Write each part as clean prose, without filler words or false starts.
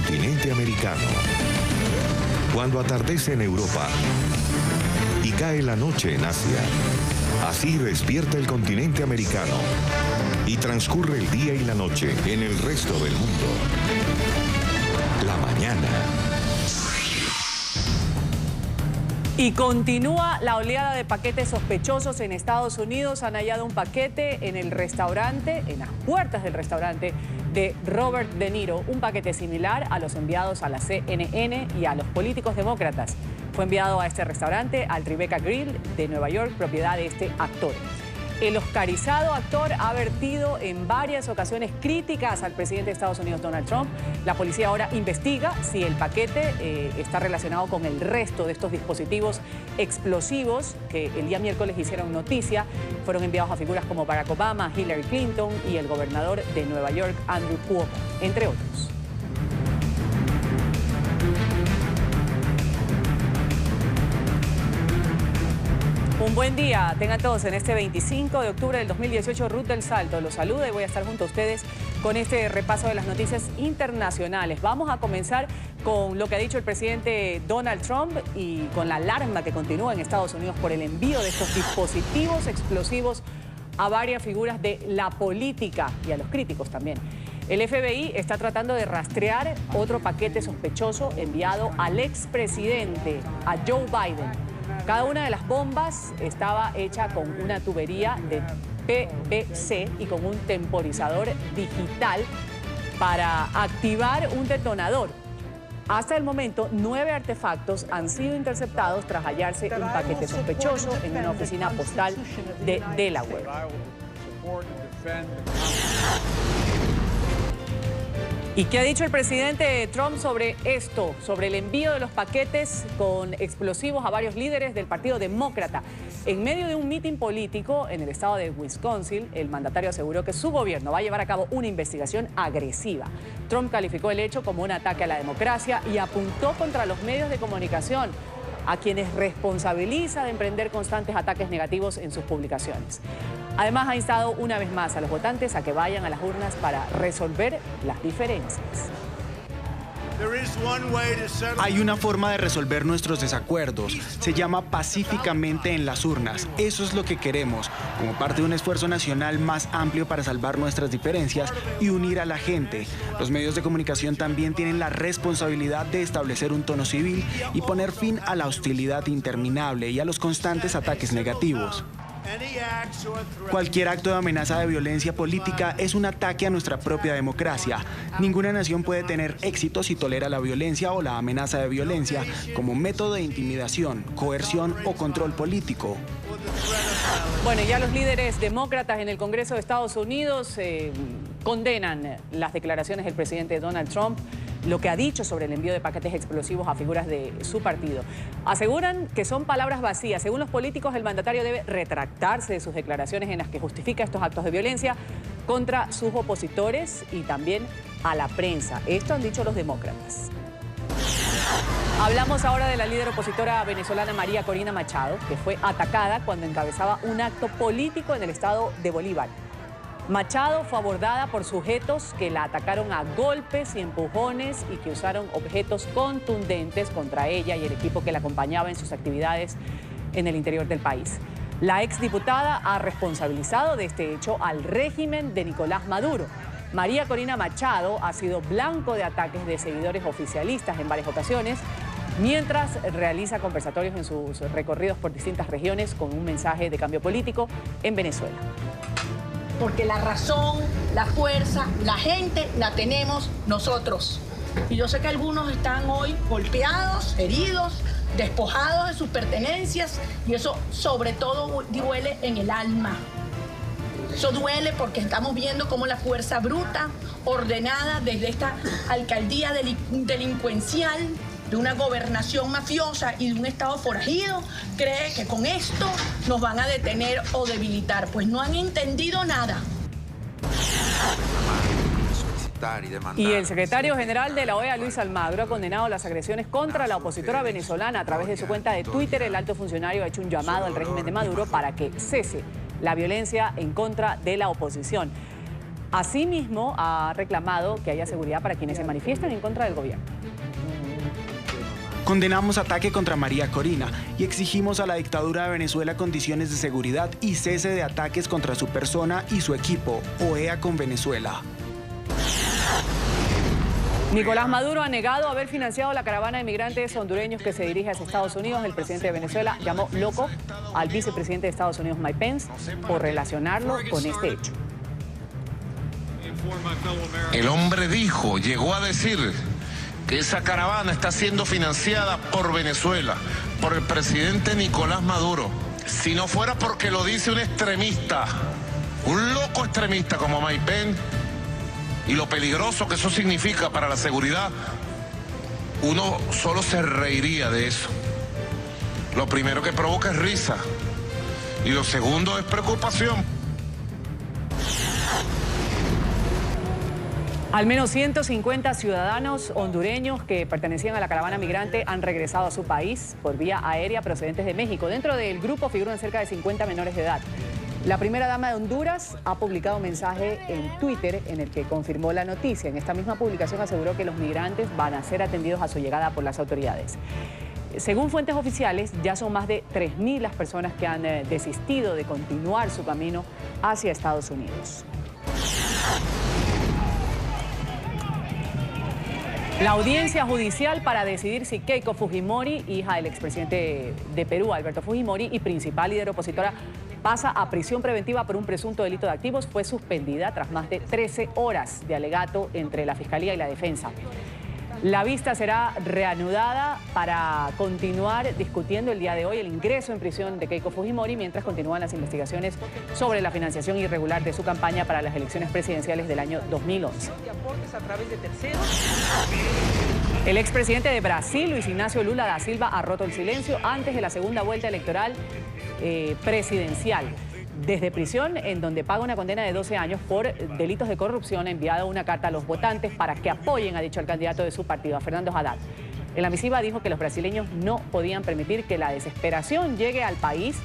continente americano. Cuando atardece en Europa y cae la noche en Asia, así despierta el continente americano y transcurre el día y la noche en el resto del mundo. La mañana. Y continúa la oleada de paquetes sospechosos en Estados Unidos. Han hallado un paquete en el restaurante, en las puertas del restaurante de Robert De Niro. Un paquete similar a los enviados a la CNN y a los políticos demócratas. Fue enviado a este restaurante, al Tribeca Grill de Nueva York, propiedad de este actor. El oscarizado actor ha vertido en varias ocasiones críticas al presidente de Estados Unidos, Donald Trump. La policía ahora investiga si el paquete está relacionado con el resto de estos dispositivos explosivos que el día miércoles hicieron noticia. Fueron enviados a figuras como Barack Obama, Hillary Clinton y el gobernador de Nueva York, Andrew Cuomo, entre otros. Un buen día, tengan todos en este 25 de octubre del 2018, Ruth del Salto los saluda y voy a estar junto a ustedes con este repaso de las noticias internacionales. Vamos a comenzar con lo que ha dicho el presidente Donald Trump y con la alarma que continúa en Estados Unidos por el envío de estos dispositivos explosivos a varias figuras de la política y a los críticos también. El FBI está tratando de rastrear otro paquete sospechoso enviado al expresidente, a Joe Biden. Cada una de las bombas estaba hecha con una tubería de PVC y con un temporizador digital para activar un detonador. Hasta el momento, 9 artefactos han sido interceptados tras hallarse un paquete sospechoso en una oficina postal de Delaware. ¿Y qué ha dicho el presidente Trump sobre esto, sobre el envío de los paquetes con explosivos a varios líderes del Partido Demócrata? En medio de un mitin político en el estado de Wisconsin, el mandatario aseguró que su gobierno va a llevar a cabo una investigación agresiva. Trump calificó el hecho como un ataque a la democracia y apuntó contra los medios de comunicación, a quienes responsabiliza de emprender constantes ataques negativos en sus publicaciones. Además, ha instado una vez más a los votantes a que vayan a las urnas para resolver las diferencias. Hay una forma de resolver nuestros desacuerdos. Se llama pacíficamente en las urnas. Eso es lo que queremos, como parte de un esfuerzo nacional más amplio para salvar nuestras diferencias y unir a la gente. Los medios de comunicación también tienen la responsabilidad de establecer un tono civil y poner fin a la hostilidad interminable y a los constantes ataques negativos. Cualquier acto de amenaza de violencia política es un ataque a nuestra propia democracia. Ninguna nación puede tener éxito si tolera la violencia o la amenaza de violencia como método de intimidación, coerción o control político. Bueno, ya los líderes demócratas en el Congreso de Estados Unidos condenan las declaraciones del presidente Donald Trump, lo que ha dicho sobre el envío de paquetes explosivos a figuras de su partido. Aseguran que son palabras vacías. Según los políticos, el mandatario debe retractarse de sus declaraciones en las que justifica estos actos de violencia contra sus opositores y también a la prensa. Esto han dicho los demócratas. Hablamos ahora de la líder opositora venezolana María Corina Machado, que fue atacada cuando encabezaba un acto político en el estado de Bolívar. Machado fue abordada por sujetos que la atacaron a golpes y empujones y que usaron objetos contundentes contra ella y el equipo que la acompañaba en sus actividades en el interior del país. La exdiputada ha responsabilizado de este hecho al régimen de Nicolás Maduro. María Corina Machado ha sido blanco de ataques de seguidores oficialistas en varias ocasiones, mientras realiza conversatorios en sus recorridos por distintas regiones con un mensaje de cambio político en Venezuela. Porque la razón, la fuerza, la gente la tenemos nosotros. Y yo sé que algunos están hoy golpeados, heridos, despojados de sus pertenencias y eso sobre todo duele en el alma. Eso duele porque estamos viendo cómo la fuerza bruta, ordenada desde esta alcaldía delincuencial, de una gobernación mafiosa y de un estado forajido, cree que con esto nos van a detener o debilitar. Pues no han entendido nada. Y el secretario general de la OEA, Luis Almagro, ha condenado las agresiones contra la opositora venezolana. A través de su cuenta de Twitter, el alto funcionario ha hecho un llamado al régimen de Maduro para que cese la violencia en contra de la oposición. Asimismo, ha reclamado que haya seguridad para quienes se manifiesten en contra del gobierno. Condenamos ataque contra María Corina y exigimos a la dictadura de Venezuela condiciones de seguridad y cese de ataques contra su persona y su equipo. OEA con Venezuela. Nicolás Maduro ha negado haber financiado la caravana de migrantes hondureños que se dirige hacia Estados Unidos. El presidente de Venezuela llamó loco al vicepresidente de Estados Unidos, Mike Pence, por relacionarlo con este hecho. El hombre llegó a decir que esa caravana está siendo financiada por Venezuela, por el presidente Nicolás Maduro. Si no fuera porque lo dice un extremista, un loco extremista como Mike Pence, y lo peligroso que eso significa para la seguridad, uno solo se reiría de eso. Lo primero que provoca es risa y lo segundo es preocupación. Al menos 150 ciudadanos hondureños que pertenecían a la caravana migrante han regresado a su país por vía aérea procedentes de México. Dentro del grupo figuran cerca de 50 menores de edad. La primera dama de Honduras ha publicado un mensaje en Twitter en el que confirmó la noticia. En esta misma publicación aseguró que los migrantes van a ser atendidos a su llegada por las autoridades. Según fuentes oficiales, ya son más de 3.000 las personas que han desistido de continuar su camino hacia Estados Unidos. La audiencia judicial para decidir si Keiko Fujimori, hija del expresidente de Perú, Alberto Fujimori, y principal líder opositora, pasa a prisión preventiva por un presunto delito de activos, fue suspendida tras más de 13 horas de alegato entre la Fiscalía y la Defensa. La vista será reanudada para continuar discutiendo el día de hoy el ingreso en prisión de Keiko Fujimori mientras continúan las investigaciones sobre la financiación irregular de su campaña para las elecciones presidenciales del año 2011. El expresidente de Brasil, Luis Ignacio Lula da Silva, ha roto el silencio antes de la segunda vuelta electoral presidencial. Desde prisión, en donde paga una condena de 12 años por delitos de corrupción, ha enviado una carta a los votantes para que apoyen, ha dicho el candidato de su partido, a Fernando Haddad. En la misiva dijo que los brasileños no podían permitir que la desesperación llegue al país,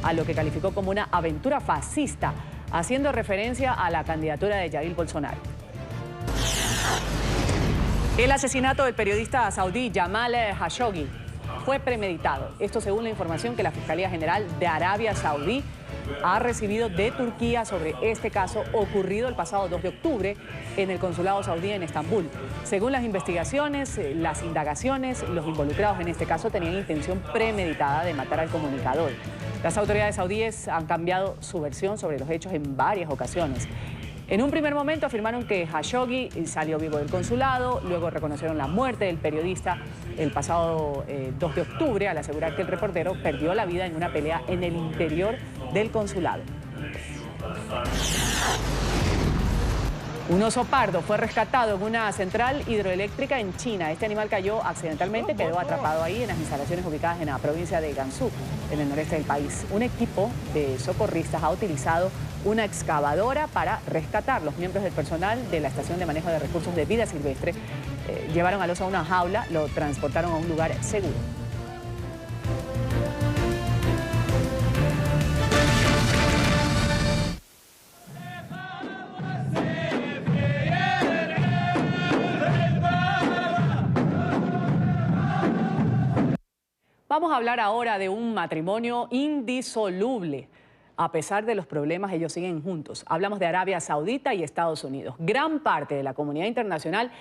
a lo que calificó como una aventura fascista, haciendo referencia a la candidatura de Jair Bolsonaro. El asesinato del periodista saudí Jamal Khashoggi fue premeditado. Esto según la información que la Fiscalía General de Arabia Saudí ha recibido de Turquía sobre este caso ocurrido el pasado 2 de octubre en el consulado saudí en Estambul. Según las investigaciones, las indagaciones, los involucrados en este caso tenían intención premeditada de matar al comunicador. Las autoridades saudíes han cambiado su versión sobre los hechos en varias ocasiones. En un primer momento afirmaron que Khashoggi salió vivo del consulado, luego reconocieron la muerte del periodista el pasado 2 de octubre al asegurar que el reportero perdió la vida en una pelea en el interior del consulado. Un oso pardo fue rescatado en una central hidroeléctrica en China. Este animal cayó accidentalmente, quedó atrapado ahí en las instalaciones ubicadas en la provincia de Gansu, en el noreste del país. Un equipo de socorristas ha utilizado una excavadora para rescatar. Los miembros del personal de la Estación de Manejo de Recursos de Vida Silvestre llevaron al oso a una jaula, lo transportaron a un lugar seguro. Vamos a hablar ahora de un matrimonio indisoluble. A pesar de los problemas, ellos siguen juntos. Hablamos de Arabia Saudita y Estados Unidos. Gran parte de la comunidad internacional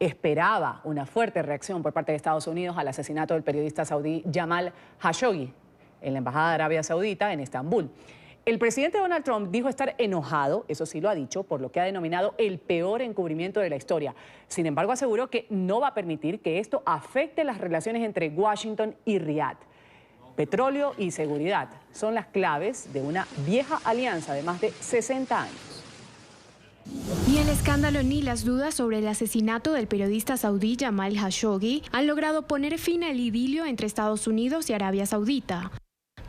esperaba una fuerte reacción por parte de Estados Unidos al asesinato del periodista saudí Jamal Khashoggi en la Embajada de Arabia Saudita en Estambul. El presidente Donald Trump dijo estar enojado, eso sí lo ha dicho, por lo que ha denominado el peor encubrimiento de la historia. Sin embargo, aseguró que no va a permitir que esto afecte las relaciones entre Washington y Riad. Petróleo y seguridad son las claves de una vieja alianza de más de 60 años. Ni el escándalo ni las dudas sobre el asesinato del periodista saudí Jamal Khashoggi han logrado poner fin al idilio entre Estados Unidos y Arabia Saudita.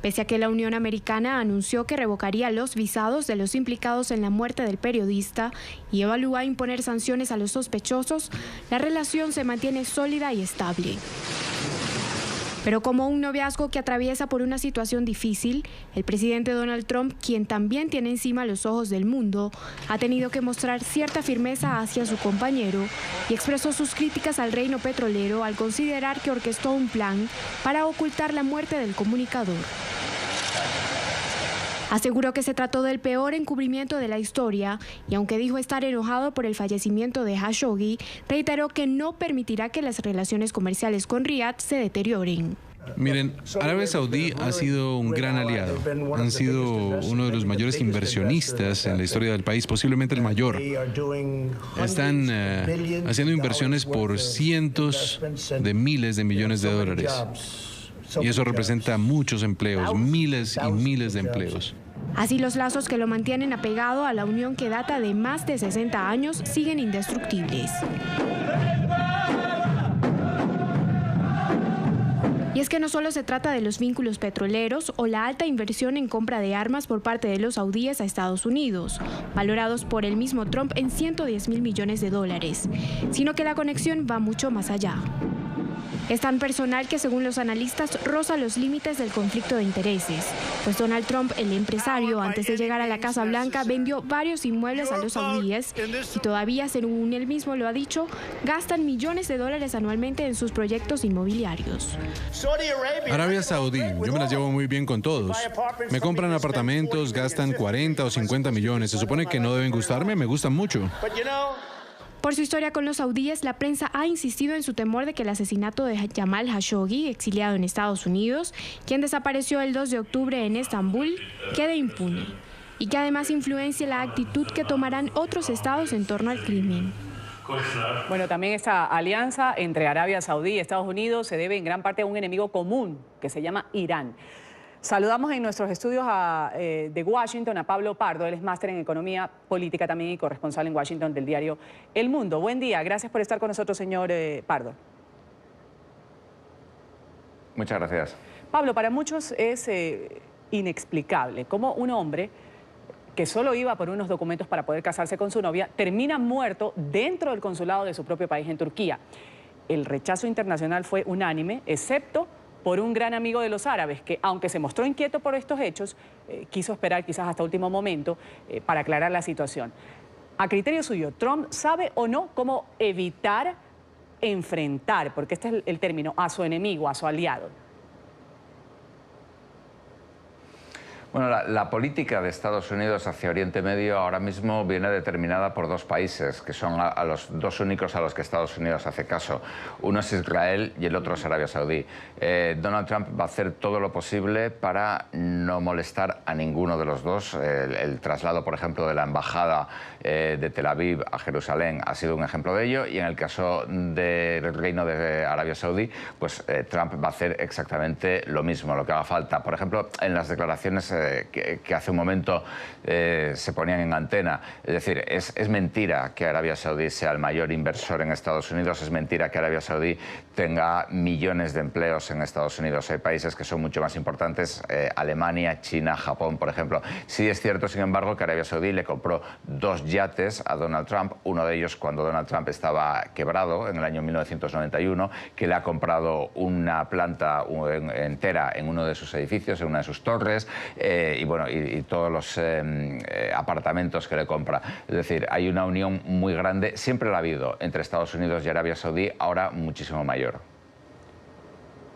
Pese a que la Unión Americana anunció que revocaría los visados de los implicados en la muerte del periodista y evalúa imponer sanciones a los sospechosos, la relación se mantiene sólida y estable. Pero como un noviazgo que atraviesa por una situación difícil, el presidente Donald Trump, quien también tiene encima los ojos del mundo, ha tenido que mostrar cierta firmeza hacia su compañero y expresó sus críticas al reino petrolero al considerar que orquestó un plan para ocultar la muerte del comunicador. Aseguró que se trató del peor encubrimiento de la historia y aunque dijo estar enojado por el fallecimiento de Khashoggi, reiteró que no permitirá que las relaciones comerciales con Riad se deterioren. Miren, Arabia Saudí ha sido un gran aliado. Han sido uno de los mayores inversionistas en la historia del país, posiblemente el mayor. Están haciendo inversiones por cientos de miles de millones de dólares. Y eso representa muchos empleos, miles y miles de empleos. Así los lazos que lo mantienen apegado a la unión que data de más de 60 años siguen indestructibles. Y es que no solo se trata de los vínculos petroleros o la alta inversión en compra de armas por parte de los saudíes a Estados Unidos, valorados por el mismo Trump en 110.000 millones de dólares, sino que la conexión va mucho más allá. Es tan personal que, según los analistas, roza los límites del conflicto de intereses, pues Donald Trump, el empresario, antes de llegar a la Casa Blanca, vendió varios inmuebles a los saudíes y todavía, según él mismo lo ha dicho, gastan millones de dólares anualmente en sus proyectos inmobiliarios. Arabia Saudí, yo me las llevo muy bien con todos. Me compran apartamentos, gastan 40 o 50 millones. Se supone que no deben gustarme, me gustan mucho. Por su historia con los saudíes, la prensa ha insistido en su temor de que el asesinato de Jamal Khashoggi, exiliado en Estados Unidos, quien desapareció el 2 de octubre en Estambul, quede impune y que además influencie la actitud que tomarán otros estados en torno al crimen. Bueno, también esta alianza entre Arabia Saudí y Estados Unidos se debe en gran parte a un enemigo común que se llama Irán. Saludamos en nuestros estudios de Washington a Pablo Pardo. Él es máster en Economía Política también y corresponsal en Washington del diario El Mundo. Buen día, gracias por estar con nosotros, señor Pardo. Muchas gracias. Pablo, para muchos es inexplicable cómo un hombre que solo iba por unos documentos para poder casarse con su novia termina muerto dentro del consulado de su propio país en Turquía. El rechazo internacional fue unánime, excepto por un gran amigo de los árabes, que aunque se mostró inquieto por estos hechos, quiso esperar quizás hasta último momento para aclarar la situación. A criterio suyo, ¿Trump sabe o no cómo evitar enfrentar, porque este es el término, a su enemigo, a su aliado? Bueno, la política de Estados Unidos hacia Oriente Medio ahora mismo viene determinada por dos países, que son a los dos únicos a los que Estados Unidos hace caso. Uno es Israel y el otro es Arabia Saudí. Donald Trump va a hacer todo lo posible para no molestar a ninguno de los dos. El traslado, por ejemplo, de la embajada de Tel Aviv a Jerusalén ha sido un ejemplo de ello, y en el caso del Reino de Arabia Saudí, pues Trump va a hacer exactamente lo mismo, lo que haga falta. Por ejemplo, en las declaraciones que hace un momento se ponían en antena. Es decir, es mentira que Arabia Saudí sea el mayor inversor en Estados Unidos, es mentira que Arabia Saudí tenga millones de empleos en Estados Unidos. Hay países que son mucho más importantes, Alemania, China, Japón, por ejemplo. Sí es cierto, sin embargo, que Arabia Saudí le compró 2 yates a Donald Trump, uno de ellos cuando Donald Trump estaba quebrado en el año 1991, que le ha comprado una planta entera en uno de sus edificios, en una de sus torres, y todos los apartamentos que le compra. Es decir, hay una unión muy grande, siempre la ha habido, entre Estados Unidos y Arabia Saudí, ahora muchísimo mayor.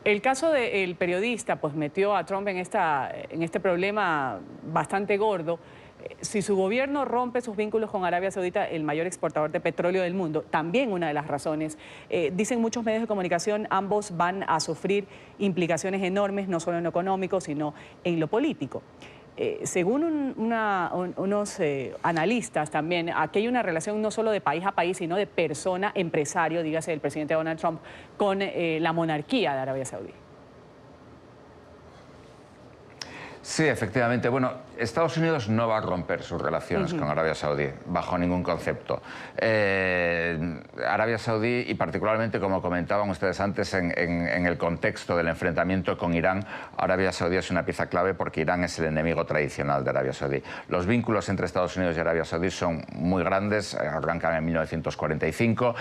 El caso del periodista pues metió a Trump en este problema bastante gordo. Si su gobierno rompe sus vínculos con Arabia Saudita, el mayor exportador de petróleo del mundo, también una de las razones, dicen muchos medios de comunicación, ambos van a sufrir implicaciones enormes, no solo en lo económico, sino en lo político. Según unos analistas también, aquí hay una relación no solo de país a país, sino de persona, empresario, dígase el presidente Donald Trump, con la monarquía de Arabia Saudí. Sí, efectivamente. Bueno, Estados Unidos no va a romper sus relaciones con Arabia Saudí, bajo ningún concepto. Arabia Saudí, y particularmente, como comentaban ustedes antes, en el contexto del enfrentamiento con Irán, Arabia Saudí es una pieza clave porque Irán es el enemigo tradicional de Arabia Saudí. Los vínculos entre Estados Unidos y Arabia Saudí son muy grandes, arrancan en 1945.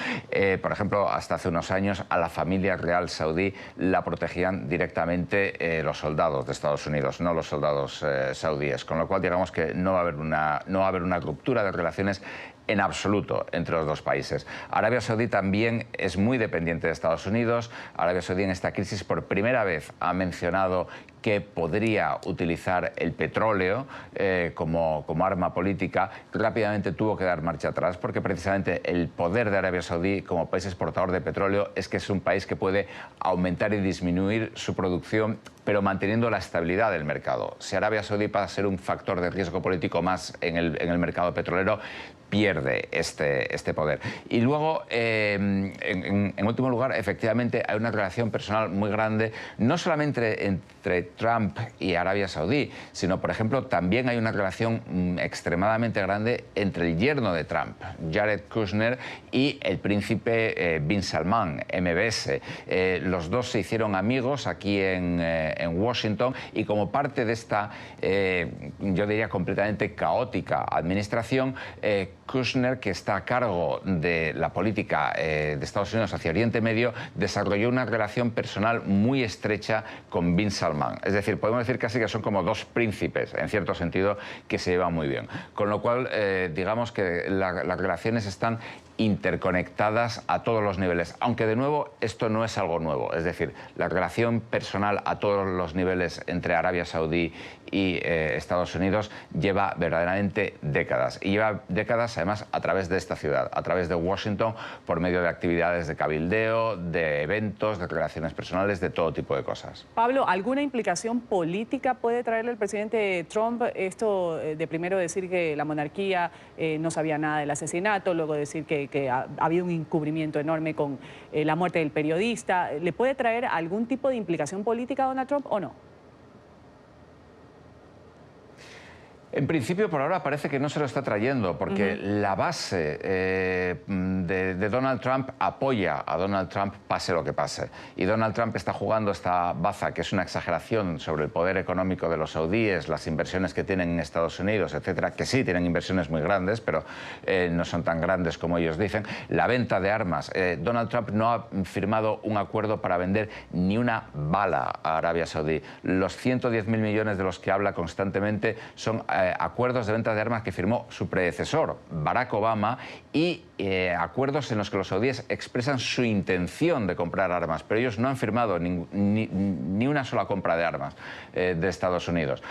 Por ejemplo, hasta hace unos años a la familia real saudí la protegían directamente los soldados de Estados Unidos, no los soldados saudíes, con lo cual digamos que no va a haber una ruptura de relaciones en absoluto entre los dos países. Arabia Saudí también es muy dependiente de Estados Unidos. Arabia Saudí en esta crisis por primera vez ha mencionado que podría utilizar el petróleo como arma política. Rápidamente tuvo que dar marcha atrás porque precisamente el poder de Arabia Saudí como país exportador de petróleo es que es un país que puede aumentar y disminuir su producción, pero manteniendo la estabilidad del mercado. Si Arabia Saudí pasa a ser un factor de riesgo político más en el mercado petrolero, pierde este poder. Y luego, en último lugar, efectivamente hay una relación personal muy grande, no solamente entre Trump y Arabia Saudí, sino, por ejemplo, también hay una relación extremadamente grande entre el yerno de Trump, Jared Kushner, y el príncipe bin Salman, MBS. Los dos se hicieron amigos aquí en Washington, y como parte de esta, yo diría, completamente caótica administración, Kushner, que está a cargo de la política de Estados Unidos hacia Oriente Medio, desarrolló una relación personal muy estrecha con bin Salman. Es decir, podemos decir casi que son como dos príncipes, en cierto sentido, que se llevan muy bien. Con lo cual, digamos que las relaciones están interconectadas a todos los niveles, aunque de nuevo esto no es algo nuevo, es decir, la relación personal a todos los niveles entre Arabia Saudí y Estados Unidos lleva verdaderamente décadas, y lleva décadas además a través de esta ciudad, a través de Washington, por medio de actividades de cabildeo, de eventos, de relaciones personales, de todo tipo de cosas. Pablo, ¿alguna implicación política puede traerle el presidente Trump esto de primero decir que la monarquía no sabía nada del asesinato, luego decir que ha habido un encubrimiento enorme con la muerte del periodista? ¿Le puede traer algún tipo de implicación política a Donald Trump o no? En principio, por ahora parece que no se lo está trayendo, porque la base de Donald Trump apoya a Donald Trump pase lo que pase. Y Donald Trump está jugando esta baza, que es una exageración sobre el poder económico de los saudíes, las inversiones que tienen en Estados Unidos, etcétera, que sí tienen inversiones muy grandes, pero no son tan grandes como ellos dicen. La venta de armas. Donald Trump no ha firmado un acuerdo para vender ni una bala a Arabia Saudí. Los 110.000 millones de los que habla constantemente son acuerdos de venta de armas que firmó su predecesor, Barack Obama, y acuerdos en los que los saudíes expresan su intención de comprar armas, pero ellos no han firmado ni una sola compra de armas de Estados Unidos.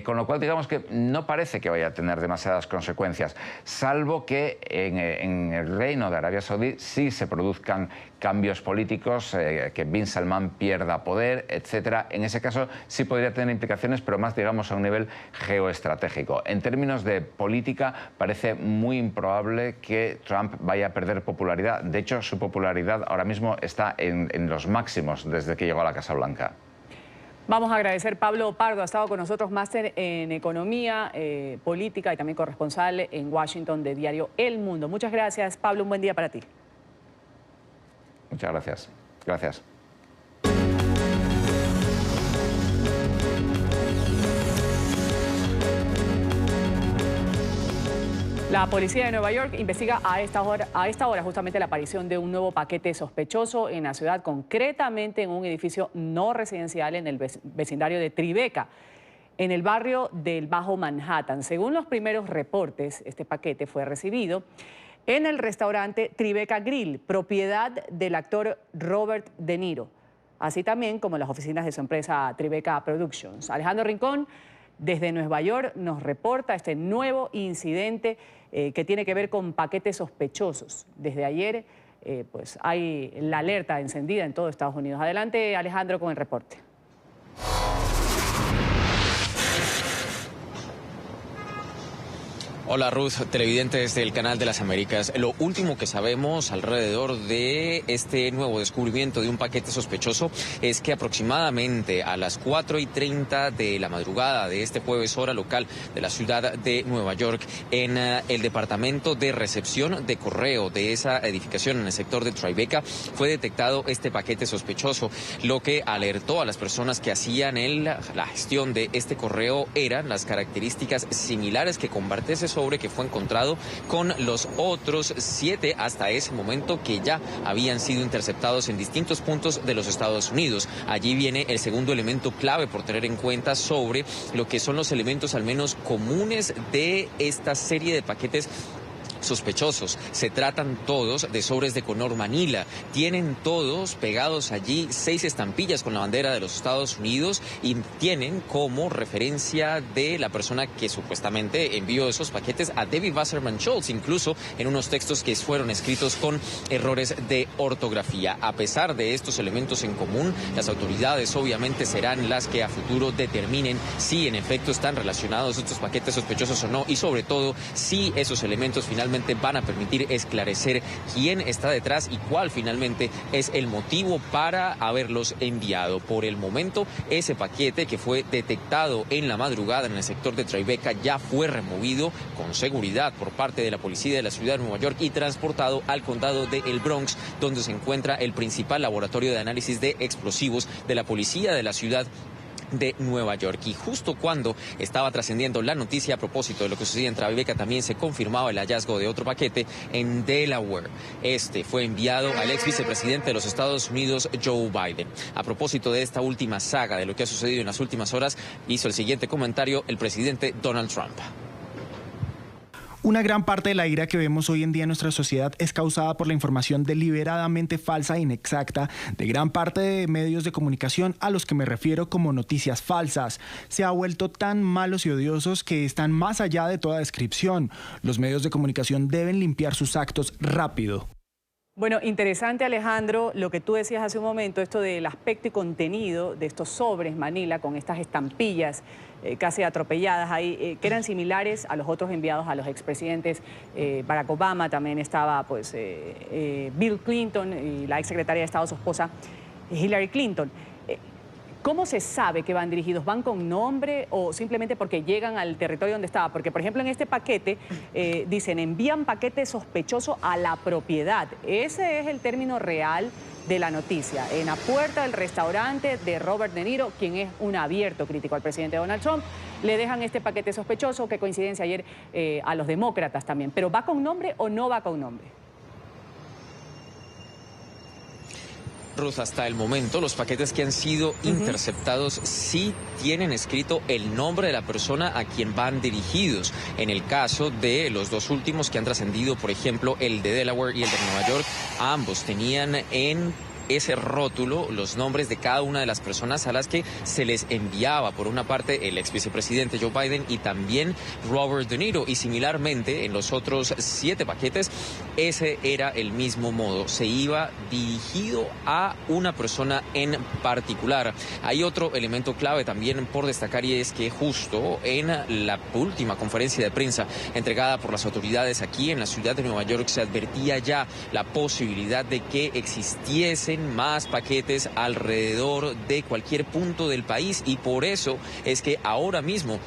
Con lo cual, digamos que no parece que vaya a tener demasiadas consecuencias, salvo que en el reino de Arabia Saudí sí se produzcan cambios políticos, que bin Salman pierda poder, etcétera. En ese caso sí podría tener implicaciones, pero más, digamos, a un nivel geoestratégico. En términos de política, parece muy improbable que Trump vaya a perder popularidad. De hecho, su popularidad ahora mismo está en los máximos desde que llegó a la Casa Blanca. Vamos a agradecer. Pablo Pardo ha estado con nosotros, máster en Economía, Política y también corresponsal en Washington de diario El Mundo. Muchas gracias, Pablo. Un buen día para ti. Muchas gracias. Gracias. La policía de Nueva York investiga a esta hora justamente la aparición de un nuevo paquete sospechoso en la ciudad, concretamente en un edificio no residencial en el vecindario de Tribeca, en el barrio del Bajo Manhattan. Según los primeros reportes, este paquete fue recibido en el restaurante Tribeca Grill, propiedad del actor Robert De Niro, así también como las oficinas de su empresa Tribeca Productions. Alejandro Rincón, desde Nueva York, nos reporta este nuevo incidente que tiene que ver con paquetes sospechosos. Desde ayer, pues hay la alerta encendida en todo Estados Unidos. Adelante, Alejandro, con el reporte. Hola Ruth, televidentes del Canal de las Américas. Lo último que sabemos alrededor de este nuevo descubrimiento de un paquete sospechoso es que aproximadamente a las 4:30 de la madrugada de este jueves, hora local de la ciudad de Nueva York, en el departamento de recepción de correo de esa edificación en el sector de Tribeca, fue detectado este paquete sospechoso. Lo que alertó a las personas que hacían la gestión de este correo eran las características similares que compartese sobre que fue encontrado con los otros 7 hasta ese momento que ya habían sido interceptados en distintos puntos de los Estados Unidos. Allí viene el segundo elemento clave por tener en cuenta sobre lo que son los elementos al menos comunes de esta serie de paquetes sospechosos. Se tratan todos de sobres de color manila. Tienen todos pegados allí 6 estampillas con la bandera de los Estados Unidos y tienen como referencia de la persona que supuestamente envió esos paquetes a Debbie Wasserman Schultz, incluso en unos textos que fueron escritos con errores de ortografía. A pesar de estos elementos en común, las autoridades obviamente serán las que a futuro determinen si en efecto están relacionados estos paquetes sospechosos o no, y sobre todo si esos elementos finalmente van a permitir esclarecer quién está detrás y cuál finalmente es el motivo para haberlos enviado. Por el momento, ese paquete que fue detectado en la madrugada en el sector de Tribeca ya fue removido con seguridad por parte de la policía de la ciudad de Nueva York y transportado al condado de El Bronx, donde se encuentra el principal laboratorio de análisis de explosivos de la policía de la ciudad de Nueva York. Y justo cuando estaba trascendiendo la noticia a propósito de lo que sucedía en Tribeca, también se confirmaba el hallazgo de otro paquete en Delaware. Este fue enviado al ex vicepresidente de los Estados Unidos, Joe Biden. A propósito de esta última saga, de lo que ha sucedido en las últimas horas, hizo el siguiente comentario el presidente Donald Trump. Una gran parte de la ira que vemos hoy en día en nuestra sociedad es causada por la información deliberadamente falsa e inexacta de gran parte de medios de comunicación, a los que me refiero como noticias falsas. Se ha vuelto tan malos y odiosos que están más allá de toda descripción. Los medios de comunicación deben limpiar sus actos rápido. Bueno, interesante, Alejandro, lo que tú decías hace un momento, esto del aspecto y contenido de estos sobres manila con estas estampillas casi atropelladas ahí, que eran similares a los otros enviados a los expresidentes. Barack Obama, también estaba pues Bill Clinton y la exsecretaria de Estado, su esposa Hillary Clinton. ¿Cómo se sabe que van dirigidos? ¿Van con nombre o simplemente porque llegan al territorio donde estaba? Porque, por ejemplo, en este paquete dicen envían paquete sospechoso a la propiedad. Ese es el término real de la noticia. En la puerta del restaurante de Robert De Niro, quien es un abierto crítico al presidente Donald Trump, le dejan este paquete sospechoso. Qué coincidencia ayer a los demócratas también. ¿Pero va con nombre o no va con nombre? Ruth, hasta el momento los paquetes que han sido interceptados sí tienen escrito el nombre de la persona a quien van dirigidos. En el caso de los dos últimos que han trascendido, por ejemplo, el de Delaware y el de Nueva York, ambos tenían en ese rótulo los nombres de cada una de las personas a las que se les enviaba. Por una parte, el ex vicepresidente Joe Biden y también Robert De Niro. Y similarmente, en los otros 7 paquetes, ese era el mismo modo. Se iba dirigido a una persona en particular. Hay otro elemento clave también por destacar, y es que justo en la última conferencia de prensa entregada por las autoridades aquí en la ciudad de Nueva York se advertía ya la posibilidad de que existiesen más paquetes alrededor de cualquier punto del país, y por eso es que ahora mismo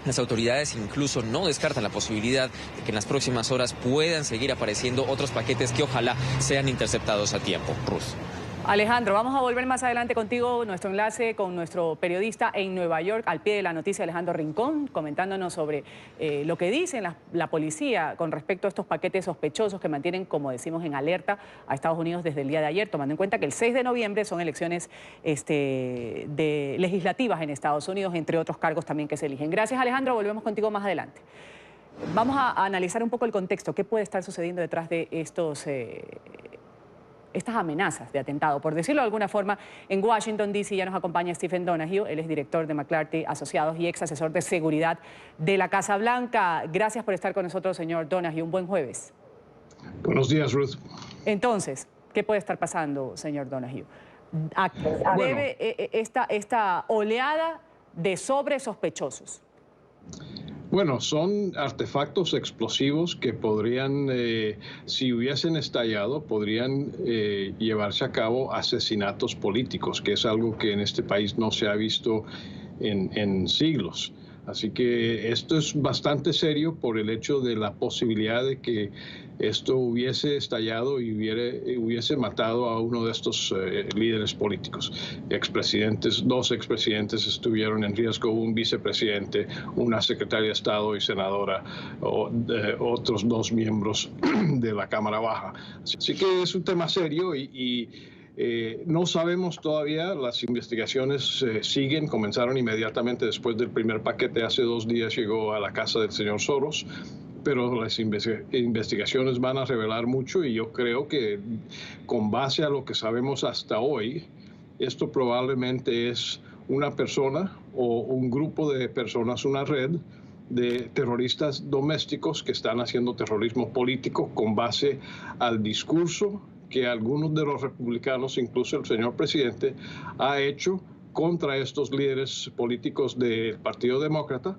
las autoridades incluso no descartan la posibilidad de que en las próximas horas puedan seguir apareciendo otros paquetes que ojalá sean interceptados a tiempo. Ruth. Alejandro, vamos a volver más adelante contigo, nuestro enlace con nuestro periodista en Nueva York, al pie de la noticia, Alejandro Rincón, comentándonos sobre lo que dice la policía con respecto a estos paquetes sospechosos que mantienen, como decimos, en alerta a Estados Unidos desde el día de ayer, tomando en cuenta que el 6 de noviembre son elecciones legislativas en Estados Unidos, entre otros cargos también que se eligen. Gracias, Alejandro, volvemos contigo más adelante. Vamos a analizar un poco el contexto, qué puede estar sucediendo detrás de estas amenazas de atentado, por decirlo de alguna forma. En Washington, D.C. ya nos acompaña Stephen Donahue, él es director de McClarty Asociados y ex asesor de seguridad de la Casa Blanca. Gracias por estar con nosotros, señor Donahue. Un buen jueves. Buenos días, Ruth. Entonces, ¿qué puede estar pasando, señor Donahue? ¿A qué debe esta oleada de sobres sospechosos? Bueno, son artefactos explosivos que podrían, si hubiesen estallado, podrían llevarse a cabo asesinatos políticos, que es algo que en este país no se ha visto en siglos. Así que esto es bastante serio por el hecho de la posibilidad de que esto hubiese estallado y hubiese matado a uno de estos líderes políticos. Dos expresidentes estuvieron en riesgo, un vicepresidente, una secretaria de Estado y senadora, otros 2 miembros de la Cámara Baja. Así que es un tema serio y no sabemos todavía, las investigaciones siguen, comenzaron inmediatamente después del primer paquete. Hace 2 días llegó a la casa del señor Soros, pero las investigaciones van a revelar mucho y yo creo que con base a lo que sabemos hasta hoy, esto probablemente es una persona o un grupo de personas, una red de terroristas domésticos que están haciendo terrorismo político con base al discurso que algunos de los republicanos, incluso el señor presidente, ha hecho contra estos líderes políticos del Partido Demócrata,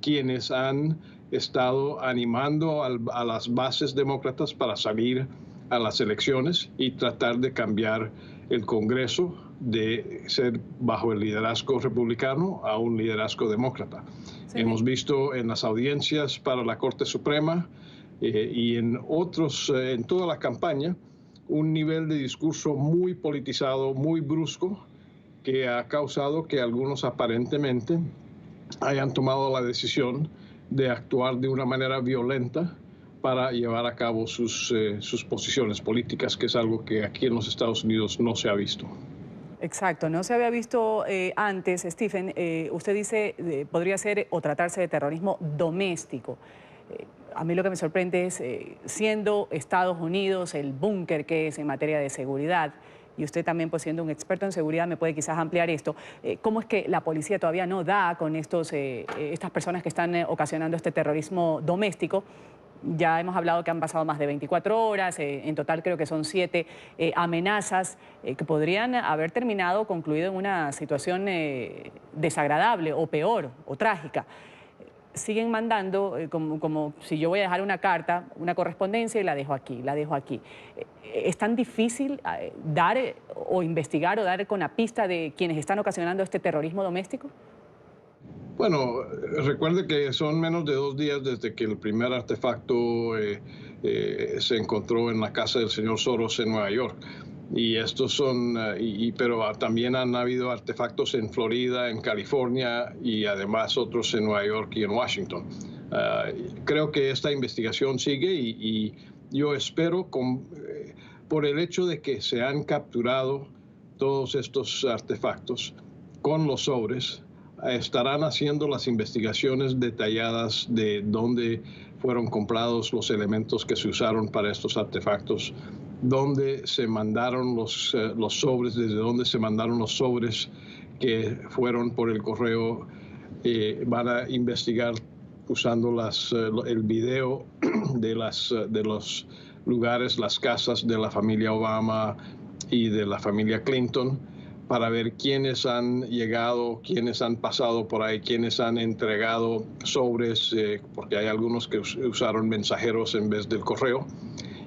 quienes han estado animando a las bases demócratas para salir a las elecciones y tratar de cambiar el Congreso de ser bajo el liderazgo republicano a un liderazgo demócrata. Sí. Hemos visto en las audiencias para la Corte Suprema y en toda la campaña, un nivel de discurso muy politizado, muy brusco, que ha causado que algunos aparentemente hayan tomado la decisión de actuar de una manera violenta para llevar a cabo sus posiciones políticas, que es algo que aquí en los Estados Unidos no se ha visto. Exacto, no se había visto antes. Stephen, usted dice podría ser o tratarse de terrorismo doméstico. A mí lo que me sorprende es, siendo Estados Unidos el búnker que es en materia de seguridad, y usted también, pues siendo un experto en seguridad, me puede quizás ampliar esto, ¿cómo es que la policía todavía no da con estas personas que están ocasionando este terrorismo doméstico? Ya hemos hablado que han pasado más de 24 horas, en total creo que son 7 amenazas que podrían haber concluido en una situación desagradable o peor o trágica. Siguen mandando como si yo voy a dejar una carta, una correspondencia y la dejo aquí, ¿Es tan difícil dar o investigar o dar con la pista de quienes están ocasionando este terrorismo doméstico? Bueno, recuerde que son menos de 2 días desde que el primer artefacto se encontró en la casa del señor Soros en Nueva York. Y estos son, pero también han habido artefactos en Florida, en California y además otros en Nueva York y en Washington. Creo que esta investigación sigue y yo espero, por el hecho de que se han capturado todos estos artefactos con los sobres, estarán haciendo las investigaciones detalladas de dónde fueron comprados los elementos que se usaron para estos artefactos, dónde se mandaron los sobres, desde dónde se mandaron los sobres que fueron por el correo. Van a investigar usando el video de los lugares, las casas de la familia Obama y de la familia Clinton, para ver quiénes han llegado, quiénes han pasado por ahí, quiénes han entregado sobres, porque hay algunos que usaron mensajeros en vez del correo.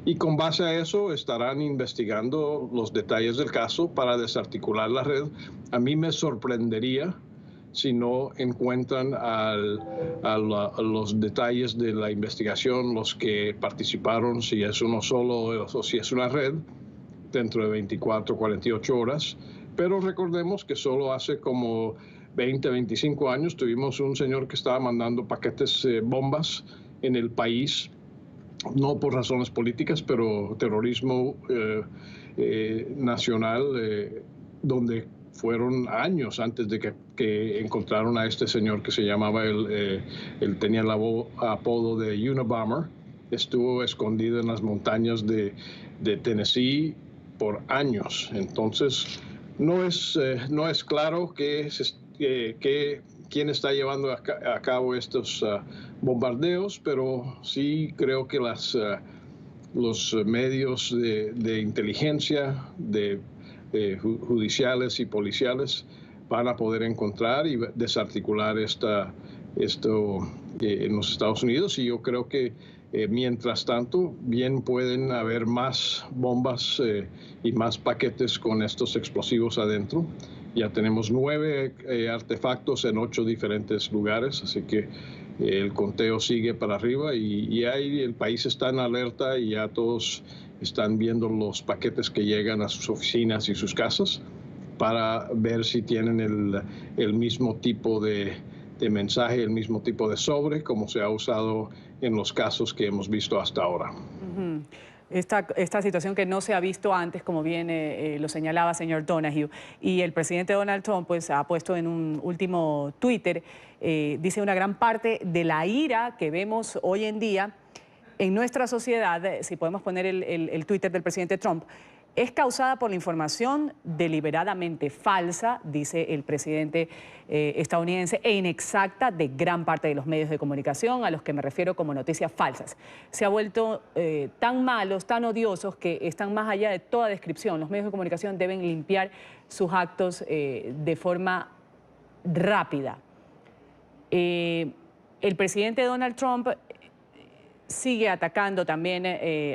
Y con base a eso estarán investigando los detalles del caso para desarticular la red. A mí me sorprendería si no encuentran los detalles de la investigación, los que participaron, si es uno solo o si es una red, dentro de 24 o 48 horas. Pero recordemos que solo hace como 20, 25 años tuvimos un señor que estaba mandando paquetes bombas en el país, no por razones políticas, pero terrorismo nacional, donde fueron años antes de que encontraron a este señor que se llamaba, él tenía el apodo de Unabomber, estuvo escondido en las montañas de Tennessee por años. Entonces, no es claro quién está llevando a cabo estos bombardeos, pero sí creo que los medios de inteligencia, judiciales y policiales, van a poder encontrar y desarticular en los Estados Unidos, y yo creo que mientras tanto bien pueden haber más bombas y más paquetes con estos explosivos adentro. Ya tenemos 9 artefactos en 8 diferentes lugares, así que el conteo sigue para arriba y el país está en alerta y ya todos están viendo los paquetes que llegan a sus oficinas y sus casas para ver si tienen el mismo tipo de mensaje, el mismo tipo de sobre, como se ha usado en los casos que hemos visto hasta ahora. Esta situación que no se ha visto antes, como bien lo señalaba señor Donoghue, y el presidente Donald Trump pues, ha puesto en un último Twitter, dice una gran parte de la ira que vemos hoy en día en nuestra sociedad, si podemos poner el Twitter del presidente Trump, es causada por la información deliberadamente falsa, dice el presidente estadounidense, e inexacta de gran parte de los medios de comunicación, a los que me refiero como noticias falsas. Se ha vuelto tan malos, tan odiosos, que están más allá de toda descripción. Los medios de comunicación deben limpiar sus actos de forma rápida. El presidente Donald Trump sigue atacando también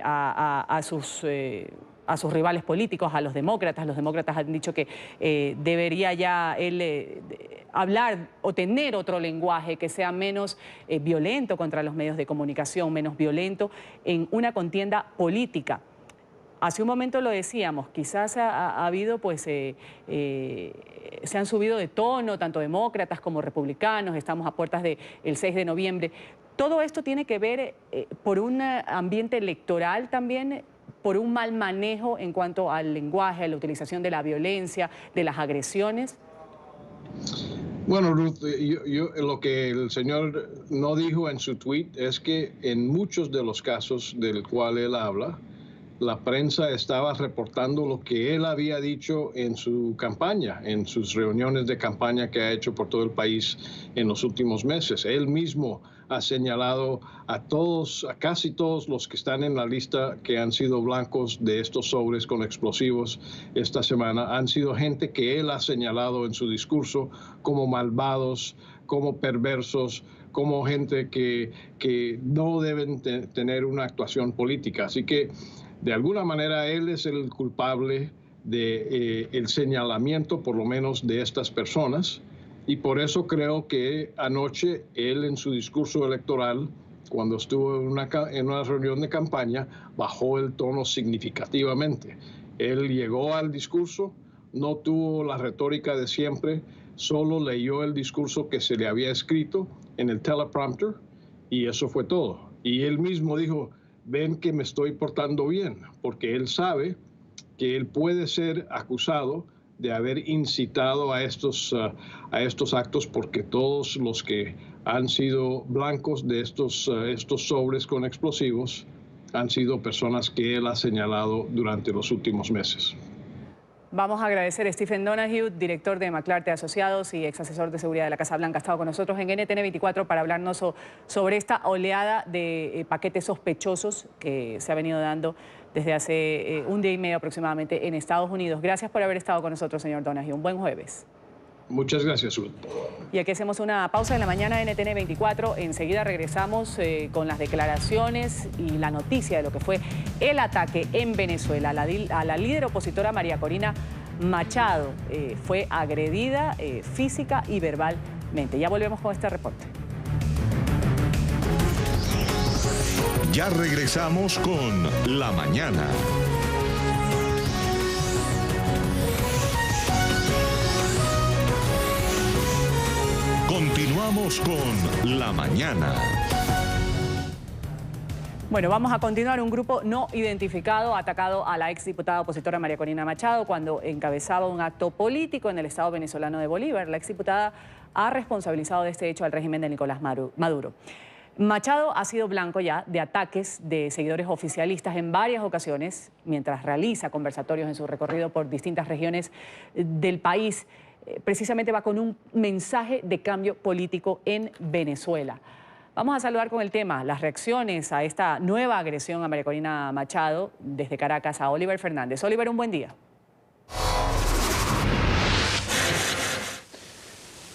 a sus rivales políticos, a los demócratas. Los demócratas han dicho que debería ya él hablar o tener otro lenguaje que sea menos violento contra los medios de comunicación, menos violento en una contienda política. Hace un momento lo decíamos, quizás ha habido, pues, se han subido de tono, tanto demócratas como republicanos, estamos a puertas del 6 de noviembre. Todo esto tiene que ver por un ambiente electoral también, por un mal manejo en cuanto al lenguaje, a la utilización de la violencia, de las agresiones. Bueno, Ruth, lo que el señor no dijo en su tweet es que en muchos de los casos del cual él habla, la prensa estaba reportando lo que él había dicho en su campaña, en sus reuniones de campaña que ha hecho por todo el país en los últimos meses. Él mismo ha señalado a casi todos los que están en la lista que han sido blancos de estos sobres con explosivos esta semana, han sido gente que él ha señalado en su discurso como malvados, como perversos, como gente que no deben tener una actuación política. Así que, de alguna manera, él es el culpable del señalamiento, por lo menos, de estas personas. Y por eso creo que anoche él, en su discurso electoral, cuando estuvo en una reunión de campaña, bajó el tono significativamente. Él llegó al discurso, no tuvo la retórica de siempre, solo leyó el discurso que se le había escrito en el teleprompter y eso fue todo. Y él mismo dijo: ven que me estoy portando bien, porque él sabe que él puede ser acusado de haber incitado a estos actos, porque todos los que han sido blancos de estos sobres con explosivos han sido personas que él ha señalado durante los últimos meses. Vamos a agradecer a Stephen Donoghue, director de McClarty Asociados y ex asesor de seguridad de la Casa Blanca. Ha estado con nosotros en NTN 24 para hablarnos sobre esta oleada de paquetes sospechosos que se ha venido dando desde hace un día y medio aproximadamente en Estados Unidos. Gracias por haber estado con nosotros, señor Donoghue. Un buen jueves. Muchas gracias, Ruth. Y aquí hacemos una pausa en la mañana de NTN 24. Enseguida regresamos con las declaraciones y la noticia de lo que fue el ataque en Venezuela. A la líder opositora María Corina Machado fue agredida física y verbalmente. Ya volvemos con este reporte. Ya regresamos con La Mañana. Continuamos con La Mañana. Bueno, vamos a continuar. Un grupo no identificado ha atacado a la exdiputada opositora María Corina Machado cuando encabezaba un acto político en el estado venezolano de Bolívar. La exdiputada ha responsabilizado de este hecho al régimen de Nicolás Maduro. Machado ha sido blanco ya de ataques de seguidores oficialistas en varias ocasiones mientras realiza conversatorios en su recorrido por distintas regiones del país. Precisamente va con un mensaje de cambio político en Venezuela. Vamos a saludar con el tema, las reacciones a esta nueva agresión a María Corina Machado desde Caracas a Oliver Fernández. Oliver, un buen día.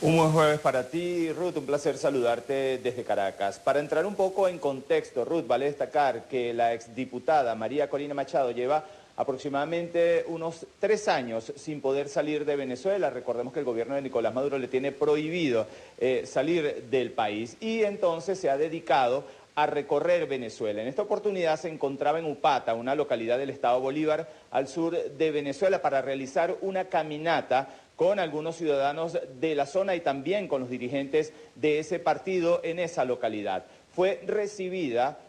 Un buen jueves para ti, Ruth, un placer saludarte desde Caracas. Para entrar un poco en contexto, Ruth, vale destacar que la exdiputada María Corina Machado lleva aproximadamente unos 3 años sin poder salir de Venezuela. Recordemos que el gobierno de Nicolás Maduro le tiene prohibido salir del país y entonces se ha dedicado a recorrer Venezuela. En esta oportunidad se encontraba en Upata, una localidad del estado Bolívar, al sur de Venezuela, para realizar una caminata con algunos ciudadanos de la zona y también con los dirigentes de ese partido en esa localidad. Fue recibida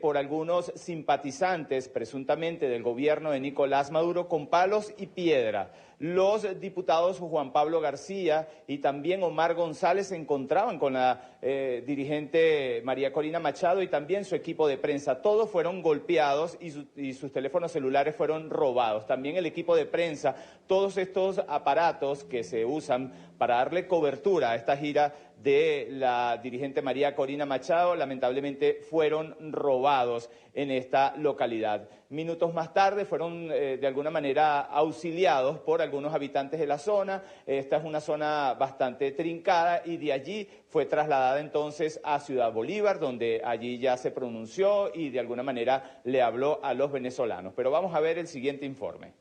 por algunos simpatizantes, presuntamente del gobierno de Nicolás Maduro, con palos y piedra. Los diputados Juan Pablo García y también Omar González se encontraban con la dirigente María Corina Machado y también su equipo de prensa. Todos fueron golpeados y sus teléfonos celulares fueron robados. También el equipo de prensa, todos estos aparatos que se usan para darle cobertura a esta gira de la dirigente María Corina Machado, lamentablemente fueron robados en esta localidad. Minutos más tarde fueron de alguna manera auxiliados por algunos habitantes de la zona. Esta es una zona bastante trincada y de allí fue trasladada entonces a Ciudad Bolívar, donde allí ya se pronunció y de alguna manera le habló a los venezolanos. Pero vamos a ver el siguiente informe.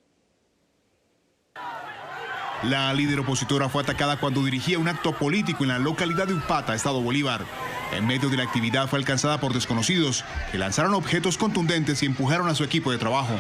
La líder opositora fue atacada cuando dirigía un acto político en la localidad de Upata, estado Bolívar. En medio de la actividad fue alcanzada por desconocidos que lanzaron objetos contundentes y empujaron a su equipo de trabajo.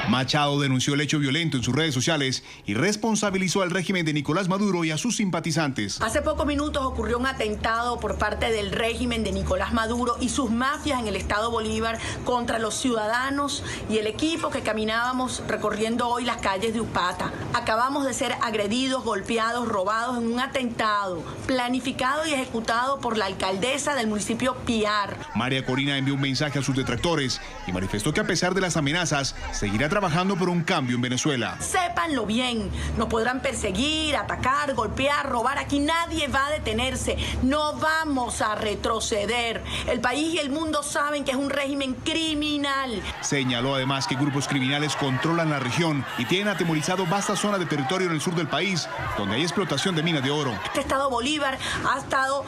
Machado denunció el hecho violento en sus redes sociales y responsabilizó al régimen de Nicolás Maduro y a sus simpatizantes. Hace pocos minutos ocurrió un atentado por parte del régimen de Nicolás Maduro y sus mafias en el estado Bolívar contra los ciudadanos y el equipo que caminábamos recorriendo hoy las calles de Upata. Acabamos de ser agredidos, golpeados, robados en un atentado planificado y ejecutado por la alcaldesa del municipio Piar. María Corina envió un mensaje a sus detractores y manifestó que a pesar de las amenazas, seguirá trabajando por un cambio en Venezuela. Sépanlo bien, nos podrán perseguir, atacar, golpear, robar. Aquí nadie va a detenerse. No vamos a retroceder. El país y el mundo saben que es un régimen criminal. Señaló además que grupos criminales controlan la región y tienen atemorizado vastas zonas de territorio en el sur del país, donde hay explotación de minas de oro. Este estado Bolívar ha estado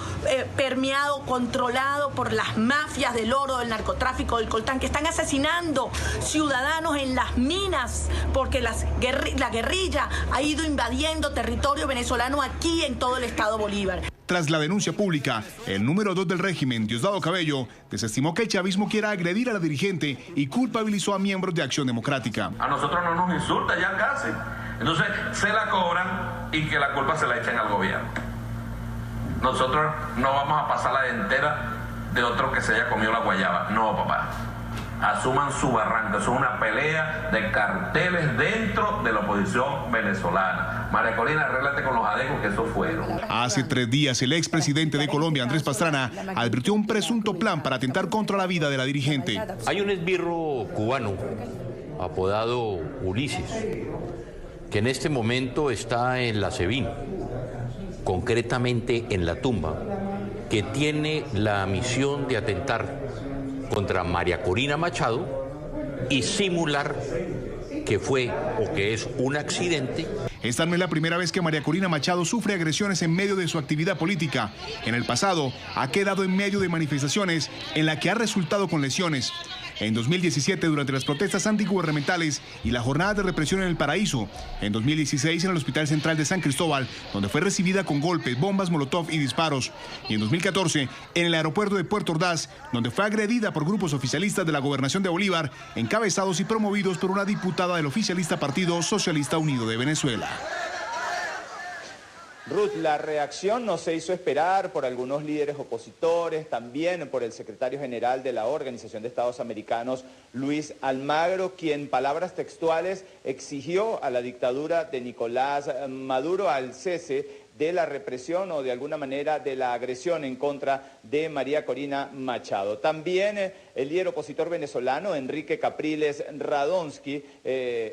permeado, controlado por las mafias del oro, del narcotráfico, del coltán, que están asesinando ciudadanos en las minas, porque la guerrilla ha ido invadiendo territorio venezolano aquí en todo el estado Bolívar. Tras la denuncia pública, el número 2 del régimen, Diosdado Cabello, desestimó que el chavismo quiera agredir a la dirigente y culpabilizó a miembros de Acción Democrática. A nosotros no nos insulta ya casi. Entonces se la cobran y que la culpa se la echan al gobierno. Nosotros no vamos a pasar la entera de otro que se haya comido la guayaba. No, papá. Asuman su barranca. Eso es una pelea de carteles dentro de la oposición venezolana. María Corina, arréglate con los adecos que eso fueron. Hace 3 días, el expresidente de Colombia, Andrés Pastrana, advirtió un presunto plan para atentar contra la vida de la dirigente. Hay un esbirro cubano, apodado Ulises, que en este momento está en la SEBIN, concretamente en La Tumba, que tiene la misión de atentar contra María Corina Machado y simular que fue o que es un accidente. Esta no es la primera vez que María Corina Machado sufre agresiones en medio de su actividad política. En el pasado ha quedado en medio de manifestaciones en la que ha resultado con lesiones. En 2017, durante las protestas antigubernamentales y la jornada de represión en El Paraíso. En 2016, en el Hospital Central de San Cristóbal, donde fue recibida con golpes, bombas molotov y disparos. Y en 2014, en el aeropuerto de Puerto Ordaz, donde fue agredida por grupos oficialistas de la Gobernación de Bolívar, encabezados y promovidos por una diputada del oficialista Partido Socialista Unido de Venezuela. Ruth, la reacción no se hizo esperar por algunos líderes opositores, también por el secretario general de la Organización de Estados Americanos, Luis Almagro, quien, palabras textuales, exigió a la dictadura de Nicolás Maduro al cese de la represión o de alguna manera de la agresión en contra de María Corina Machado. También El líder opositor venezolano, Enrique Capriles Radonsky,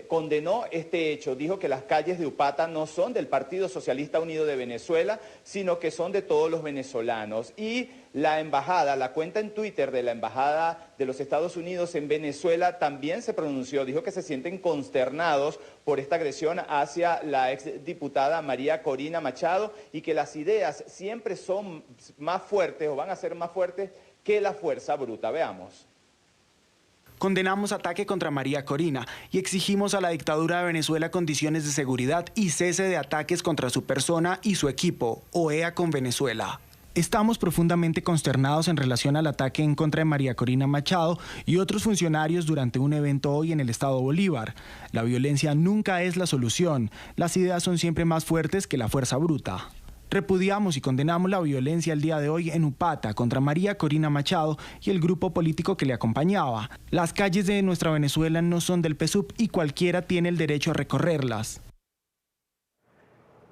condenó este hecho. Dijo que las calles de Upata no son del Partido Socialista Unido de Venezuela, sino que son de todos los venezolanos. Y la embajada, la cuenta en Twitter de la Embajada de los Estados Unidos en Venezuela también se pronunció. Dijo que se sienten consternados por esta agresión hacia la exdiputada María Corina Machado y que las ideas siempre son más fuertes o van a ser más fuertes que la fuerza bruta. Veamos. Condenamos ataque contra María Corina y exigimos a la dictadura de Venezuela condiciones de seguridad y cese de ataques contra su persona y su equipo, OEA con Venezuela. Estamos profundamente consternados en relación al ataque en contra de María Corina Machado y otros funcionarios durante un evento hoy en el estado Bolívar. La violencia nunca es la solución. Las ideas son siempre más fuertes que la fuerza bruta. Repudiamos y condenamos la violencia el día de hoy en Upata contra María Corina Machado y el grupo político que le acompañaba. Las calles de nuestra Venezuela no son del PSUV y cualquiera tiene el derecho a recorrerlas.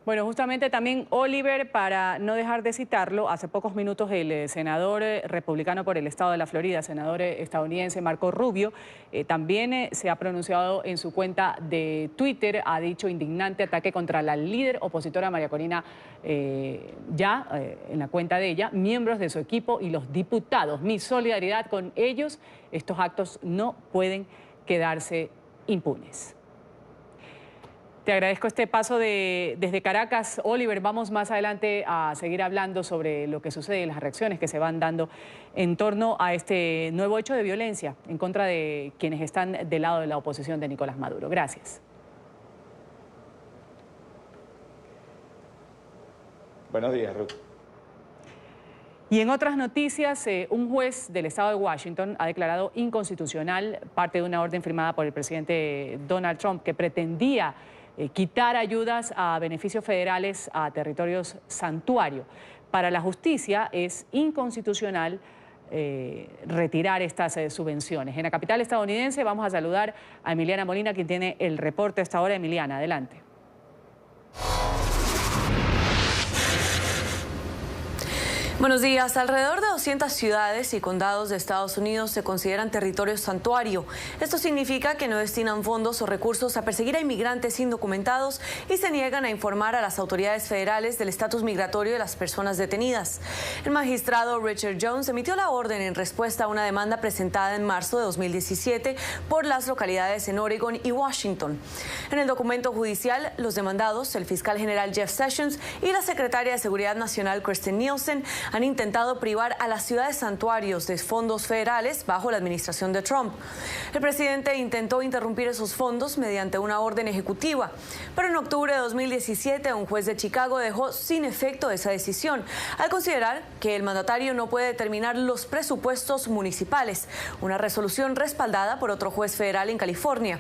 Bueno, justamente también Oliver, para no dejar de citarlo, hace pocos minutos el senador republicano por el estado de la Florida, senador estadounidense Marco Rubio, también se ha pronunciado en su cuenta de Twitter, ha dicho indignante ataque contra la líder opositora María Corina, en la cuenta de ella, miembros de su equipo y los diputados. Mi solidaridad con ellos, estos actos no pueden quedarse impunes. Te agradezco este paso desde Caracas. Oliver, vamos más adelante a seguir hablando sobre lo que sucede y las reacciones que se van dando en torno a este nuevo hecho de violencia en contra de quienes están del lado de la oposición de Nicolás Maduro. Gracias. Buenos días, Ruth. Y en otras noticias, un juez del estado de Washington ha declarado inconstitucional parte de una orden firmada por el presidente Donald Trump que pretendía quitar ayudas a beneficios federales a territorios santuario. Para la justicia es inconstitucional retirar estas subvenciones. En la capital estadounidense vamos a saludar a Emiliana Molina, quien tiene el reporte a esta hora. Emiliana, adelante. Buenos días. Alrededor de 200 ciudades y condados de Estados Unidos se consideran territorios santuario. Esto significa que no destinan fondos o recursos a perseguir a inmigrantes indocumentados y se niegan a informar a las autoridades federales del estatus migratorio de las personas detenidas. El magistrado Richard Jones emitió la orden en respuesta a una demanda presentada en marzo de 2017 por las localidades en Oregon y Washington. En el documento judicial, los demandados, el fiscal general Jeff Sessions y la secretaria de Seguridad Nacional Kristen Nielsen, han intentado privar a las ciudades santuarios de fondos federales bajo la administración de Trump. El presidente intentó interrumpir esos fondos mediante una orden ejecutiva, pero en octubre de 2017 un juez de Chicago dejó sin efecto esa decisión al considerar que el mandatario no puede determinar los presupuestos municipales, una resolución respaldada por otro juez federal en California.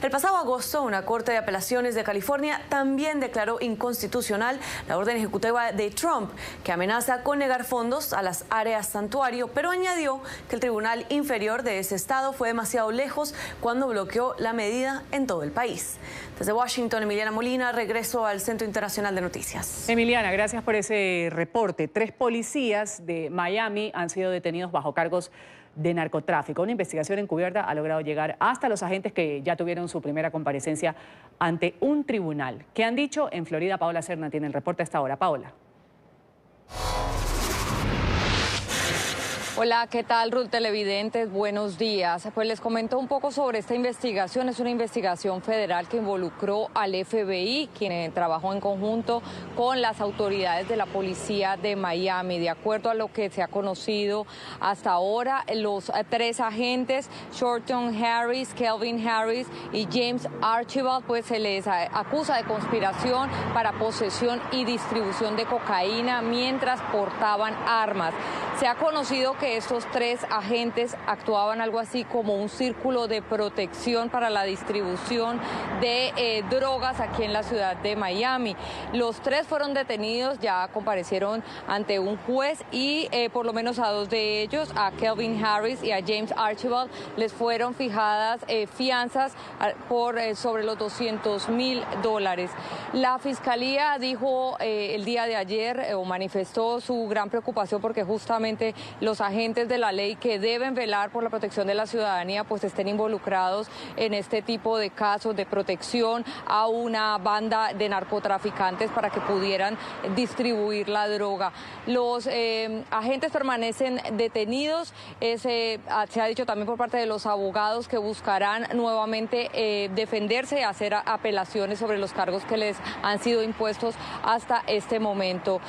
El pasado agosto, una corte de apelaciones de California también declaró inconstitucional la orden ejecutiva de Trump, que amenaza con negar fondos a las áreas santuario, pero añadió que el tribunal inferior de ese estado fue demasiado lejos cuando bloqueó la medida en todo el país. Desde Washington, Emiliana Molina, regreso al Centro Internacional de Noticias. Emiliana, gracias por ese reporte. 3 policías de Miami han sido detenidos bajo cargos de narcotráfico. Una investigación encubierta ha logrado llegar hasta los agentes que ya tuvieron su primera comparecencia ante un tribunal. ¿Qué han dicho? En Florida, Paola Serna tiene el reporte a esta hora. Paola. Hola, ¿qué tal, Ruth, televidentes? Buenos días. Pues les comento un poco sobre esta investigación. Es una investigación federal que involucró al FBI, quien trabajó en conjunto con las autoridades de la policía de Miami. De acuerdo a lo que se ha conocido hasta ahora, los 3 agentes, Shorton Harris, Kelvin Harris y James Archibald, pues se les acusa de conspiración para posesión y distribución de cocaína mientras portaban armas. Se ha conocido que estos 3 agentes actuaban algo así como un círculo de protección para la distribución de drogas aquí en la ciudad de Miami. Los 3 fueron detenidos, ya comparecieron ante un juez y por lo menos a 2 de ellos, a Kelvin Harris y a James Archibald, les fueron fijadas fianzas por sobre los $200,000. La fiscalía dijo el día de ayer o manifestó su gran preocupación porque justamente justamente los agentes de la ley que deben velar por la protección de la ciudadanía pues estén involucrados en este tipo de casos de protección a una banda de narcotraficantes para que pudieran distribuir la droga. Los agentes permanecen detenidos, se ha dicho también por parte de los abogados que buscarán nuevamente defenderse y hacer apelaciones sobre los cargos que les han sido impuestos hasta este momento.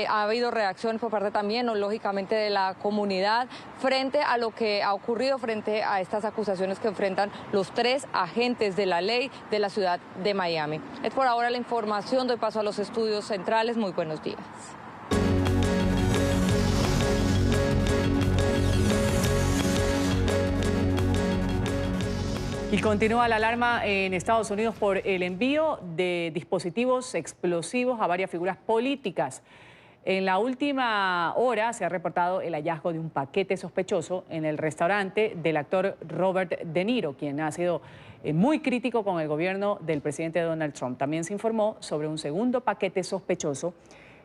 Ha habido reacciones por parte también, lógicamente, de la comunidad frente a lo que ha ocurrido, frente a estas acusaciones que enfrentan los 3 agentes de la ley de la ciudad de Miami. Es por ahora la información, doy paso a los estudios centrales. Muy buenos días. Y continúa la alarma en Estados Unidos por el envío de dispositivos explosivos a varias figuras políticas. En la última hora se ha reportado el hallazgo de un paquete sospechoso en el restaurante del actor Robert De Niro, quien ha sido muy crítico con el gobierno del presidente Donald Trump. También se informó sobre un segundo paquete sospechoso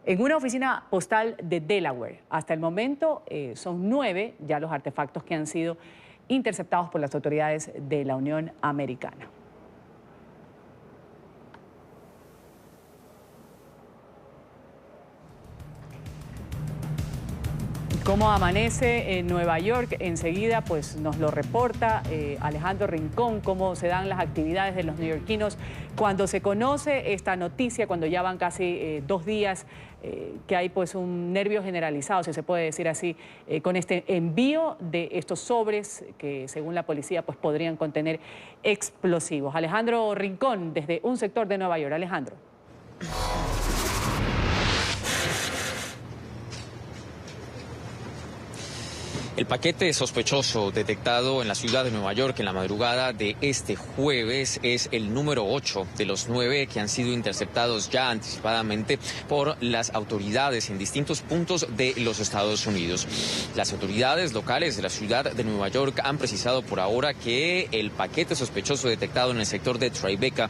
en una oficina postal de Delaware. Hasta el momento son 9 ya los artefactos que han sido interceptados por las autoridades de la Unión Americana. ¿Cómo amanece en Nueva York? Enseguida pues nos lo reporta Alejandro Rincón, cómo se dan las actividades de los neoyorquinos cuando se conoce esta noticia, cuando ya van casi 2 días que hay pues un nervio generalizado, si se puede decir así, con este envío de estos sobres que según la policía pues podrían contener explosivos. Alejandro Rincón, desde un sector de Nueva York. Alejandro. El paquete sospechoso detectado en la ciudad de Nueva York en la madrugada de este jueves es el número 8 de los 9 que han sido interceptados ya anticipadamente por las autoridades en distintos puntos de los Estados Unidos. Las autoridades locales de la ciudad de Nueva York han precisado por ahora que el paquete sospechoso detectado en el sector de Tribeca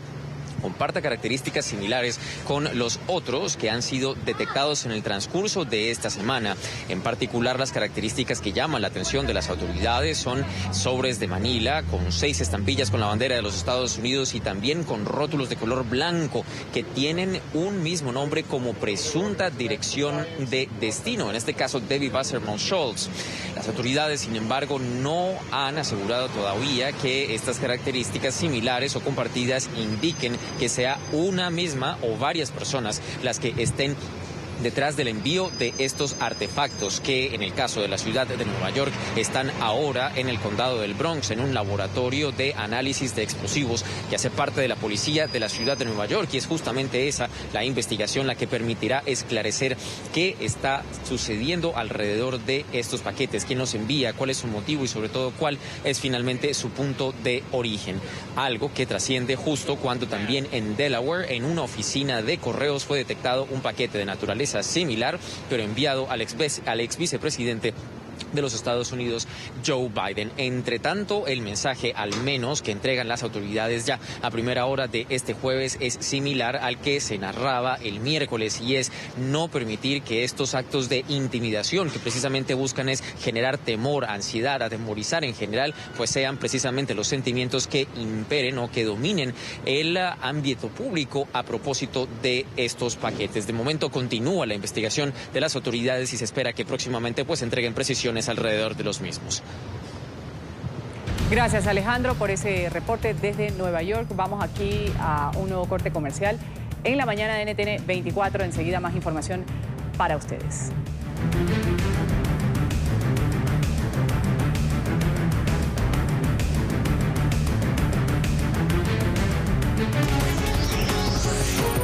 comparte características similares con los otros que han sido detectados en el transcurso de esta semana. En particular, las características que llaman la atención de las autoridades son sobres de Manila con 6 estampillas con la bandera de los Estados Unidos y también con rótulos de color blanco que tienen un mismo nombre como presunta dirección de destino, en este caso David Wasserman Schultz. Las autoridades, sin embargo, no han asegurado todavía que estas características similares o compartidas indiquen que sea una misma o varias personas las que estén detrás del envío de estos artefactos que en el caso de la ciudad de Nueva York están ahora en el condado del Bronx en un laboratorio de análisis de explosivos que hace parte de la policía de la ciudad de Nueva York y es justamente esa la investigación la que permitirá esclarecer qué está sucediendo alrededor de estos paquetes, quién los envía, cuál es su motivo y sobre todo cuál es finalmente su punto de origen. Algo que trasciende justo cuando también en Delaware en una oficina de correos fue detectado un paquete de naturaleza similar, pero enviado al ex vicepresidente de los Estados Unidos, Joe Biden. Entre tanto, el mensaje, al menos, que entregan las autoridades ya a primera hora de este jueves es similar al que se narraba el miércoles y es no permitir que estos actos de intimidación que precisamente buscan es generar temor, ansiedad, atemorizar en general, pues sean precisamente los sentimientos que imperen o que dominen el ámbito público a propósito de estos paquetes. De momento continúa la investigación de las autoridades y se espera que próximamente pues entreguen precisiones alrededor de los mismos. Gracias, Alejandro, por ese reporte desde Nueva York. Vamos aquí a un nuevo corte comercial en la mañana de NTN 24. Enseguida más información para ustedes.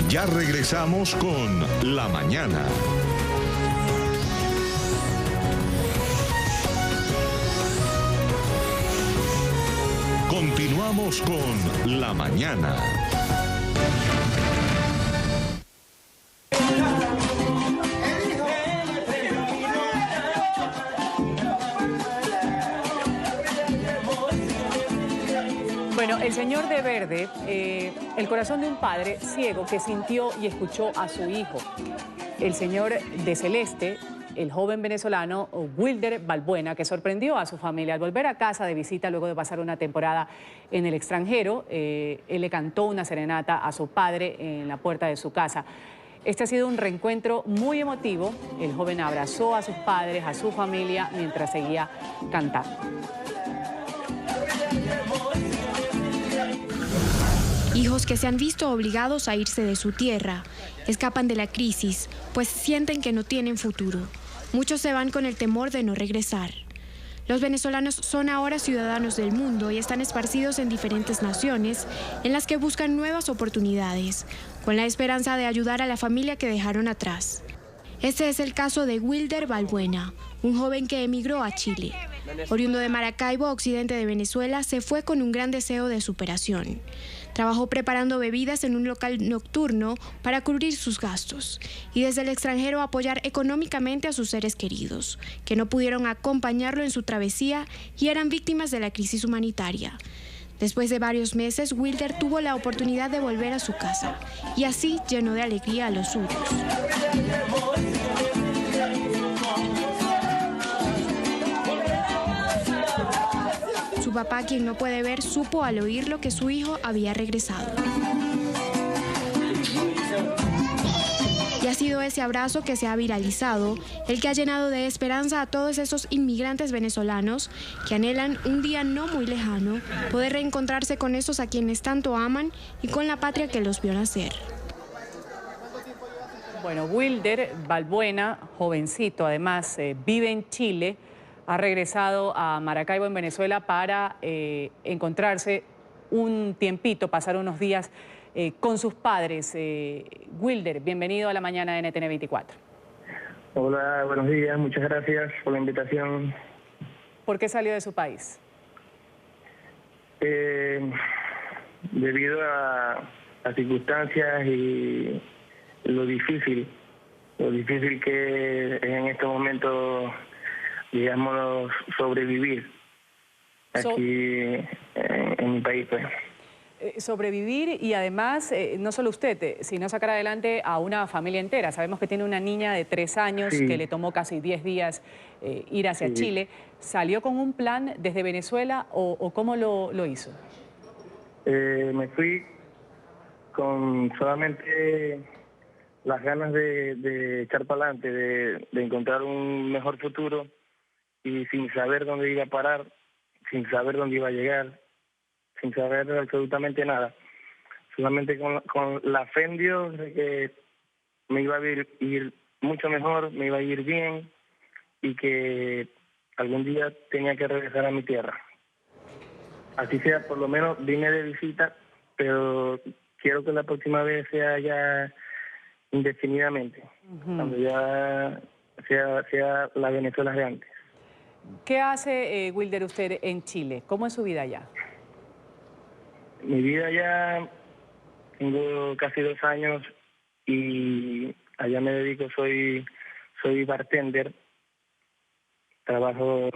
Ya regresamos con La Mañana. Continuamos con La Mañana. Bueno, el señor de verde, el corazón de un padre ciego que sintió y escuchó a su hijo. El señor de celeste el joven venezolano Wilder Balbuena, que sorprendió a su familia al volver a casa de visita luego de pasar una temporada en el extranjero. Él le cantó una serenata a su padre en la puerta de su casa. Este ha sido un reencuentro muy emotivo. El joven abrazó a sus padres, a su familia, mientras seguía cantando. Hijos que se han visto obligados a irse de su tierra, escapan de la crisis, pues sienten que no tienen futuro. Muchos se van con el temor de no regresar. Los venezolanos son ahora ciudadanos del mundo y están esparcidos en diferentes naciones en las que buscan nuevas oportunidades, con la esperanza de ayudar a la familia que dejaron atrás. Este es el caso de Wilder Balbuena, un joven que emigró a Chile. Oriundo de Maracaibo, occidente de Venezuela, se fue con un gran deseo de superación. Trabajó preparando bebidas en un local nocturno para cubrir sus gastos y desde el extranjero apoyar económicamente a sus seres queridos, que no pudieron acompañarlo en su travesía y eran víctimas de la crisis humanitaria. Después de varios meses, Wilder tuvo la oportunidad de volver a su casa y así llenó de alegría a los suyos. Su papá, quien no puede ver, supo al oírlo que su hijo había regresado. Y ha sido ese abrazo que se ha viralizado, el que ha llenado de esperanza a todos esos inmigrantes venezolanos que anhelan un día no muy lejano poder reencontrarse con esos a quienes tanto aman y con la patria que los vio nacer. Bueno, Wilder Balbuena, jovencito, además vive en Chile. Ha regresado a Maracaibo, en Venezuela, para encontrarse un tiempito, pasar unos días con sus padres. Wilder, bienvenido a la mañana de NTN 24. Hola, buenos días, muchas gracias por la invitación. ¿Por qué salió de su país? Debido a las circunstancias y lo difícil que es en estos momentos, digamos, sobrevivir aquí en mi país, pues. Sobrevivir y además, no solo usted, sino sacar adelante a una familia entera. Sabemos que tiene una niña de 3 años que le tomó casi 10 días ir hacia Chile. ¿Salió con un plan desde Venezuela o cómo lo hizo? Me fui con solamente las ganas de echar para adelante, de encontrar un mejor futuro, y sin saber dónde iba a parar, sin saber dónde iba a llegar, sin saber absolutamente nada. Solamente con la fe en Dios de que me iba a ir mucho mejor, me iba a ir bien y que algún día tenía que regresar a mi tierra. Así sea, por lo menos vine de visita, pero quiero que la próxima vez sea ya indefinidamente, cuando ya sea la Venezuela de antes. ¿Qué hace, Wilder, usted en Chile? ¿Cómo es su vida allá? Mi vida allá, tengo casi 2 años y allá me dedico, soy bartender, trabajo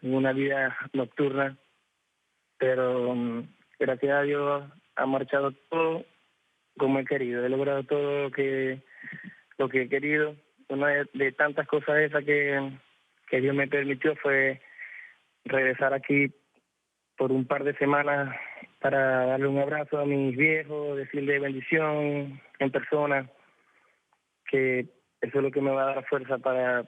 en una vida nocturna, pero gracias a Dios ha marchado todo como he querido, he logrado todo lo que he querido. Una de tantas cosas esas que Dios me permitió fue regresar aquí por un par de semanas para darle un abrazo a mis viejos, decirle bendición en persona, que eso es lo que me va a dar fuerza para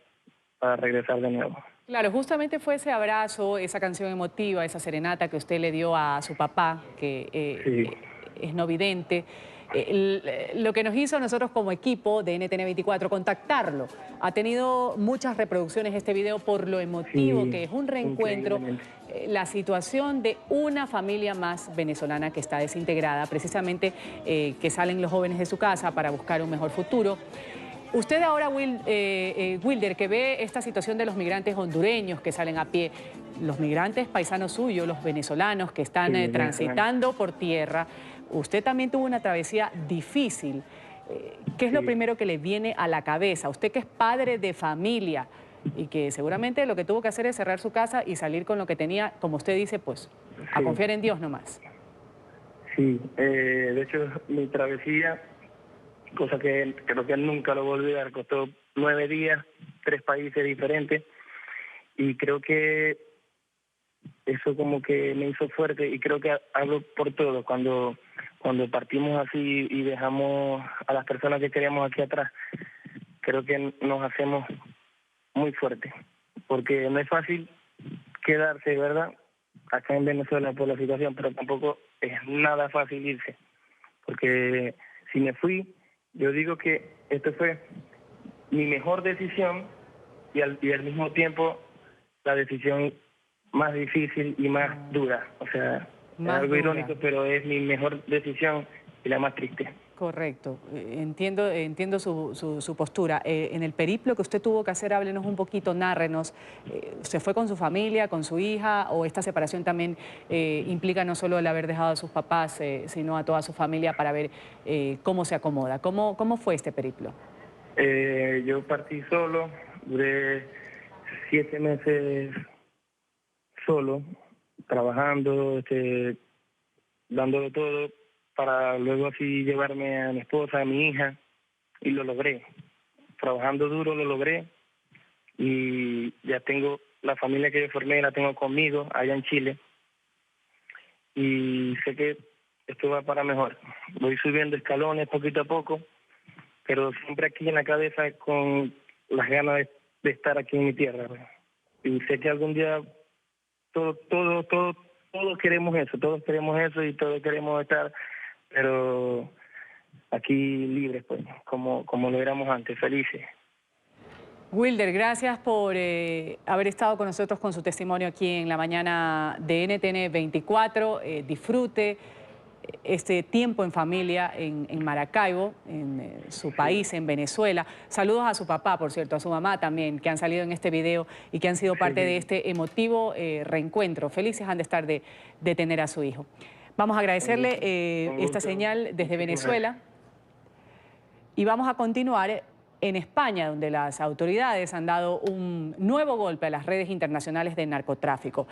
regresar de nuevo. Claro, justamente fue ese abrazo, esa canción emotiva, esa serenata que usted le dio a su papá, que es no vidente. Lo que nos hizo a nosotros como equipo de NTN 24 contactarlo. Ha tenido muchas reproducciones este video por lo emotivo que es un reencuentro, la situación de una familia más venezolana que está desintegrada, precisamente que salen los jóvenes de su casa para buscar un mejor futuro. Usted ahora, Wilder, que ve esta situación de los migrantes hondureños que salen a pie, los migrantes paisanos suyos, los venezolanos que están transitando por tierra, usted también tuvo una travesía difícil. ¿Qué es lo primero que le viene a la cabeza? Usted que es padre de familia y que seguramente lo que tuvo que hacer es cerrar su casa y salir con lo que tenía, como usted dice, pues a confiar en Dios nomás. Sí, de hecho mi travesía, cosa que creo que nunca lo voy a olvidar, costó 9 días 3 países diferentes, y creo que eso como que me hizo fuerte, y creo que hablo por todos cuando partimos así y dejamos a las personas que queríamos aquí atrás. Creo que nos hacemos muy fuertes, porque no es fácil quedarse, ¿verdad?, acá en Venezuela por la situación, pero tampoco es nada fácil irse, porque si me fui, yo digo que esto fue mi mejor decisión y al mismo tiempo la decisión más difícil y más dura. O sea, es algo irónico, pero es mi mejor decisión y la más triste. Correcto, entiendo su postura. En el periplo que usted tuvo que hacer, háblenos un poquito, nárrenos. ¿Se fue con su familia, con su hija, o esta separación también implica no solo el haber dejado a sus papás, sino a toda su familia para ver cómo se acomoda? ¿Cómo fue este periplo? Yo partí solo, duré 7 meses solo, trabajando, dándolo todo, para luego así llevarme a mi esposa, a mi hija, y lo logré. Trabajando duro lo logré, y ya tengo la familia que yo formé, la tengo conmigo allá en Chile, y sé que esto va para mejor. Voy subiendo escalones poquito a poco, pero siempre aquí en la cabeza con las ganas de estar aquí en mi tierra. Y sé que algún día todos queremos eso y todos queremos estar, pero aquí libres, pues, como lo éramos antes, felices. Wilder, gracias por haber estado con nosotros con su testimonio aquí en la mañana de NTN 24. Disfrute este tiempo en familia en Maracaibo, en su país, en Venezuela. Saludos a su papá, por cierto, a su mamá también, que han salido en este video y que han sido parte de este emotivo reencuentro. Felices han de estar de tener a su hijo. Vamos a agradecerle esta señal desde Venezuela y vamos a continuar en España, donde las autoridades han dado un nuevo golpe a las redes internacionales de narcotráfico.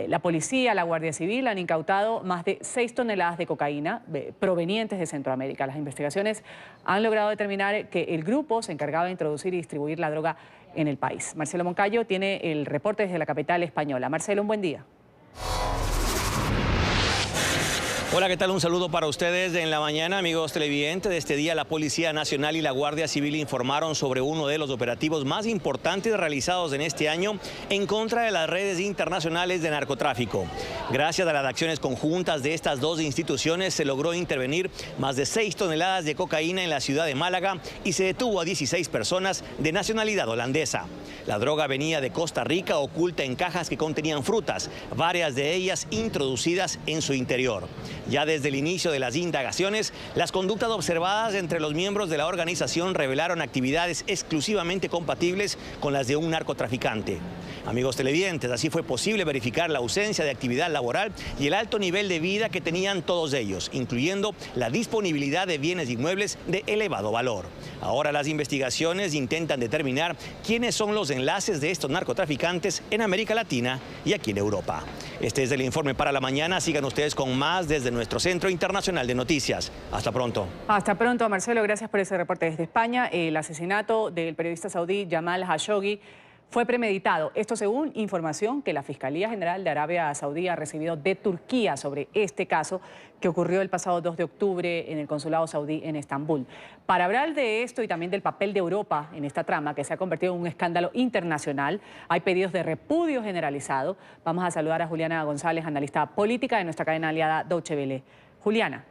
La policía, la Guardia Civil han incautado más de 6 toneladas de cocaína provenientes de Centroamérica. Las investigaciones han logrado determinar que el grupo se encargaba de introducir y distribuir la droga en el país. Marcelo Moncayo tiene el reporte desde la capital española. Marcelo, un buen día. Hola, ¿qué tal? Un saludo para ustedes en la mañana, amigos televidentes. De este día, la Policía Nacional y la Guardia Civil informaron sobre uno de los operativos más importantes realizados en este año en contra de las redes internacionales de narcotráfico. Gracias a las acciones conjuntas de estas dos instituciones, se logró intervenir más de 6 toneladas de cocaína en la ciudad de Málaga y se detuvo a 16 personas de nacionalidad holandesa. La droga venía de Costa Rica, oculta en cajas que contenían frutas, varias de ellas introducidas en su interior. Ya desde el inicio de las indagaciones, las conductas observadas entre los miembros de la organización revelaron actividades exclusivamente compatibles con las de un narcotraficante. Amigos televidentes, así fue posible verificar la ausencia de actividad laboral y el alto nivel de vida que tenían todos ellos, incluyendo la disponibilidad de bienes inmuebles de elevado valor. Ahora las investigaciones intentan determinar quiénes son los enlaces de estos narcotraficantes en América Latina y aquí en Europa. Este es el informe para la mañana. Sigan ustedes con más desde nuestro Centro Internacional de Noticias. Hasta pronto. Hasta pronto, Marcelo. Gracias por ese reporte desde España. El asesinato del periodista saudí Jamal Khashoggi fue premeditado. Esto según información que la Fiscalía General de Arabia Saudí ha recibido de Turquía sobre este caso que ocurrió el pasado 2 de octubre en el consulado saudí en Estambul. Para hablar de esto y también del papel de Europa en esta trama que se ha convertido en un escándalo internacional, hay pedidos de repudio generalizado. Vamos a saludar a Juliana González, analista política de nuestra cadena aliada Deutsche Welle. Juliana.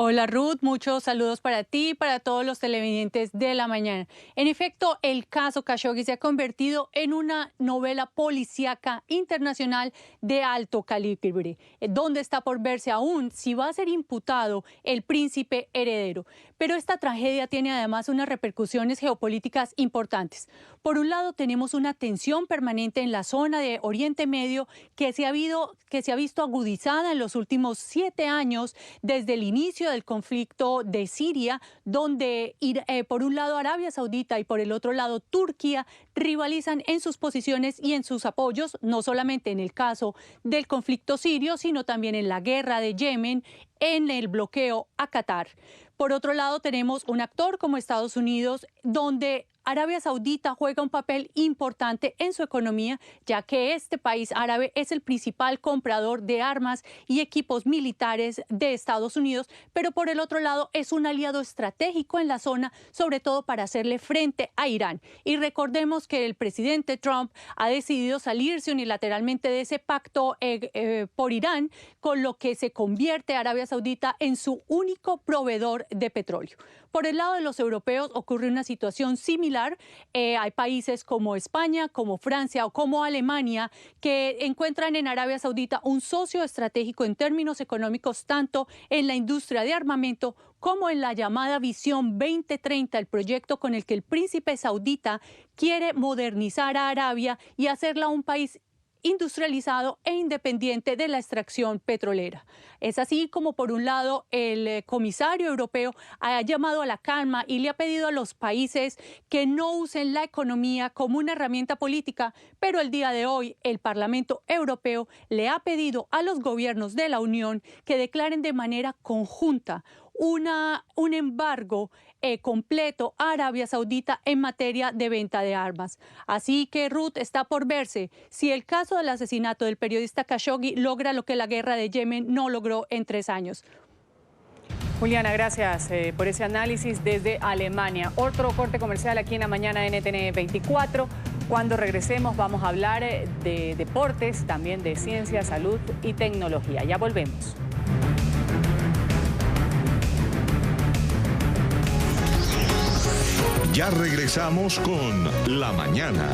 Hola Ruth, muchos saludos para ti y para todos los televidentes de la mañana. En efecto, el caso Khashoggi se ha convertido en una novela policíaca internacional de alto calibre, donde está por verse aún si va a ser imputado el príncipe heredero. Pero esta tragedia tiene además unas repercusiones geopolíticas importantes. Por un lado, tenemos una tensión permanente en la zona de Oriente Medio que se ha visto agudizada en los últimos 7 años desde el inicio medio del conflicto de Siria, donde por un lado Arabia Saudita y por el otro lado Turquía rivalizan en sus posiciones y en sus apoyos, no solamente en el caso del conflicto sirio, sino también en la guerra de Yemen, en el bloqueo a Qatar. Por otro lado, tenemos un actor como Estados Unidos, donde Arabia Saudita juega un papel importante en su economía, ya que este país árabe es el principal comprador de armas y equipos militares de Estados Unidos, pero por el otro lado es un aliado estratégico en la zona, sobre todo para hacerle frente a Irán. Y recordemos que el presidente Trump ha decidido salirse unilateralmente de ese pacto por Irán, con lo que se convierte a Arabia Saudita en su único proveedor de petróleo. Por el lado de los europeos ocurre una situación similar. Hay países como España, como Francia o como Alemania que encuentran en Arabia Saudita un socio estratégico en términos económicos, tanto en la industria de armamento como en la llamada Visión 2030, el proyecto con el que el príncipe saudita quiere modernizar a Arabia y hacerla un país industrializado e independiente de la extracción petrolera. Es así como, por un lado, el comisario europeo ha llamado a la calma y le ha pedido a los países que no usen la economía como una herramienta política, pero el día de hoy el Parlamento Europeo le ha pedido a los gobiernos de la Unión que declaren de manera conjunta un embargo completo a Arabia Saudita en materia de venta de armas. Así que, Ruth, está por verse si el caso del asesinato del periodista Khashoggi logra lo que la guerra de Yemen no logró en 3 años. Juliana, gracias por ese análisis desde Alemania. Otro corte comercial aquí en la mañana de NTN 24. Cuando regresemos vamos a hablar de deportes, también de ciencia, salud y tecnología. Ya volvemos. Ya regresamos con La Mañana.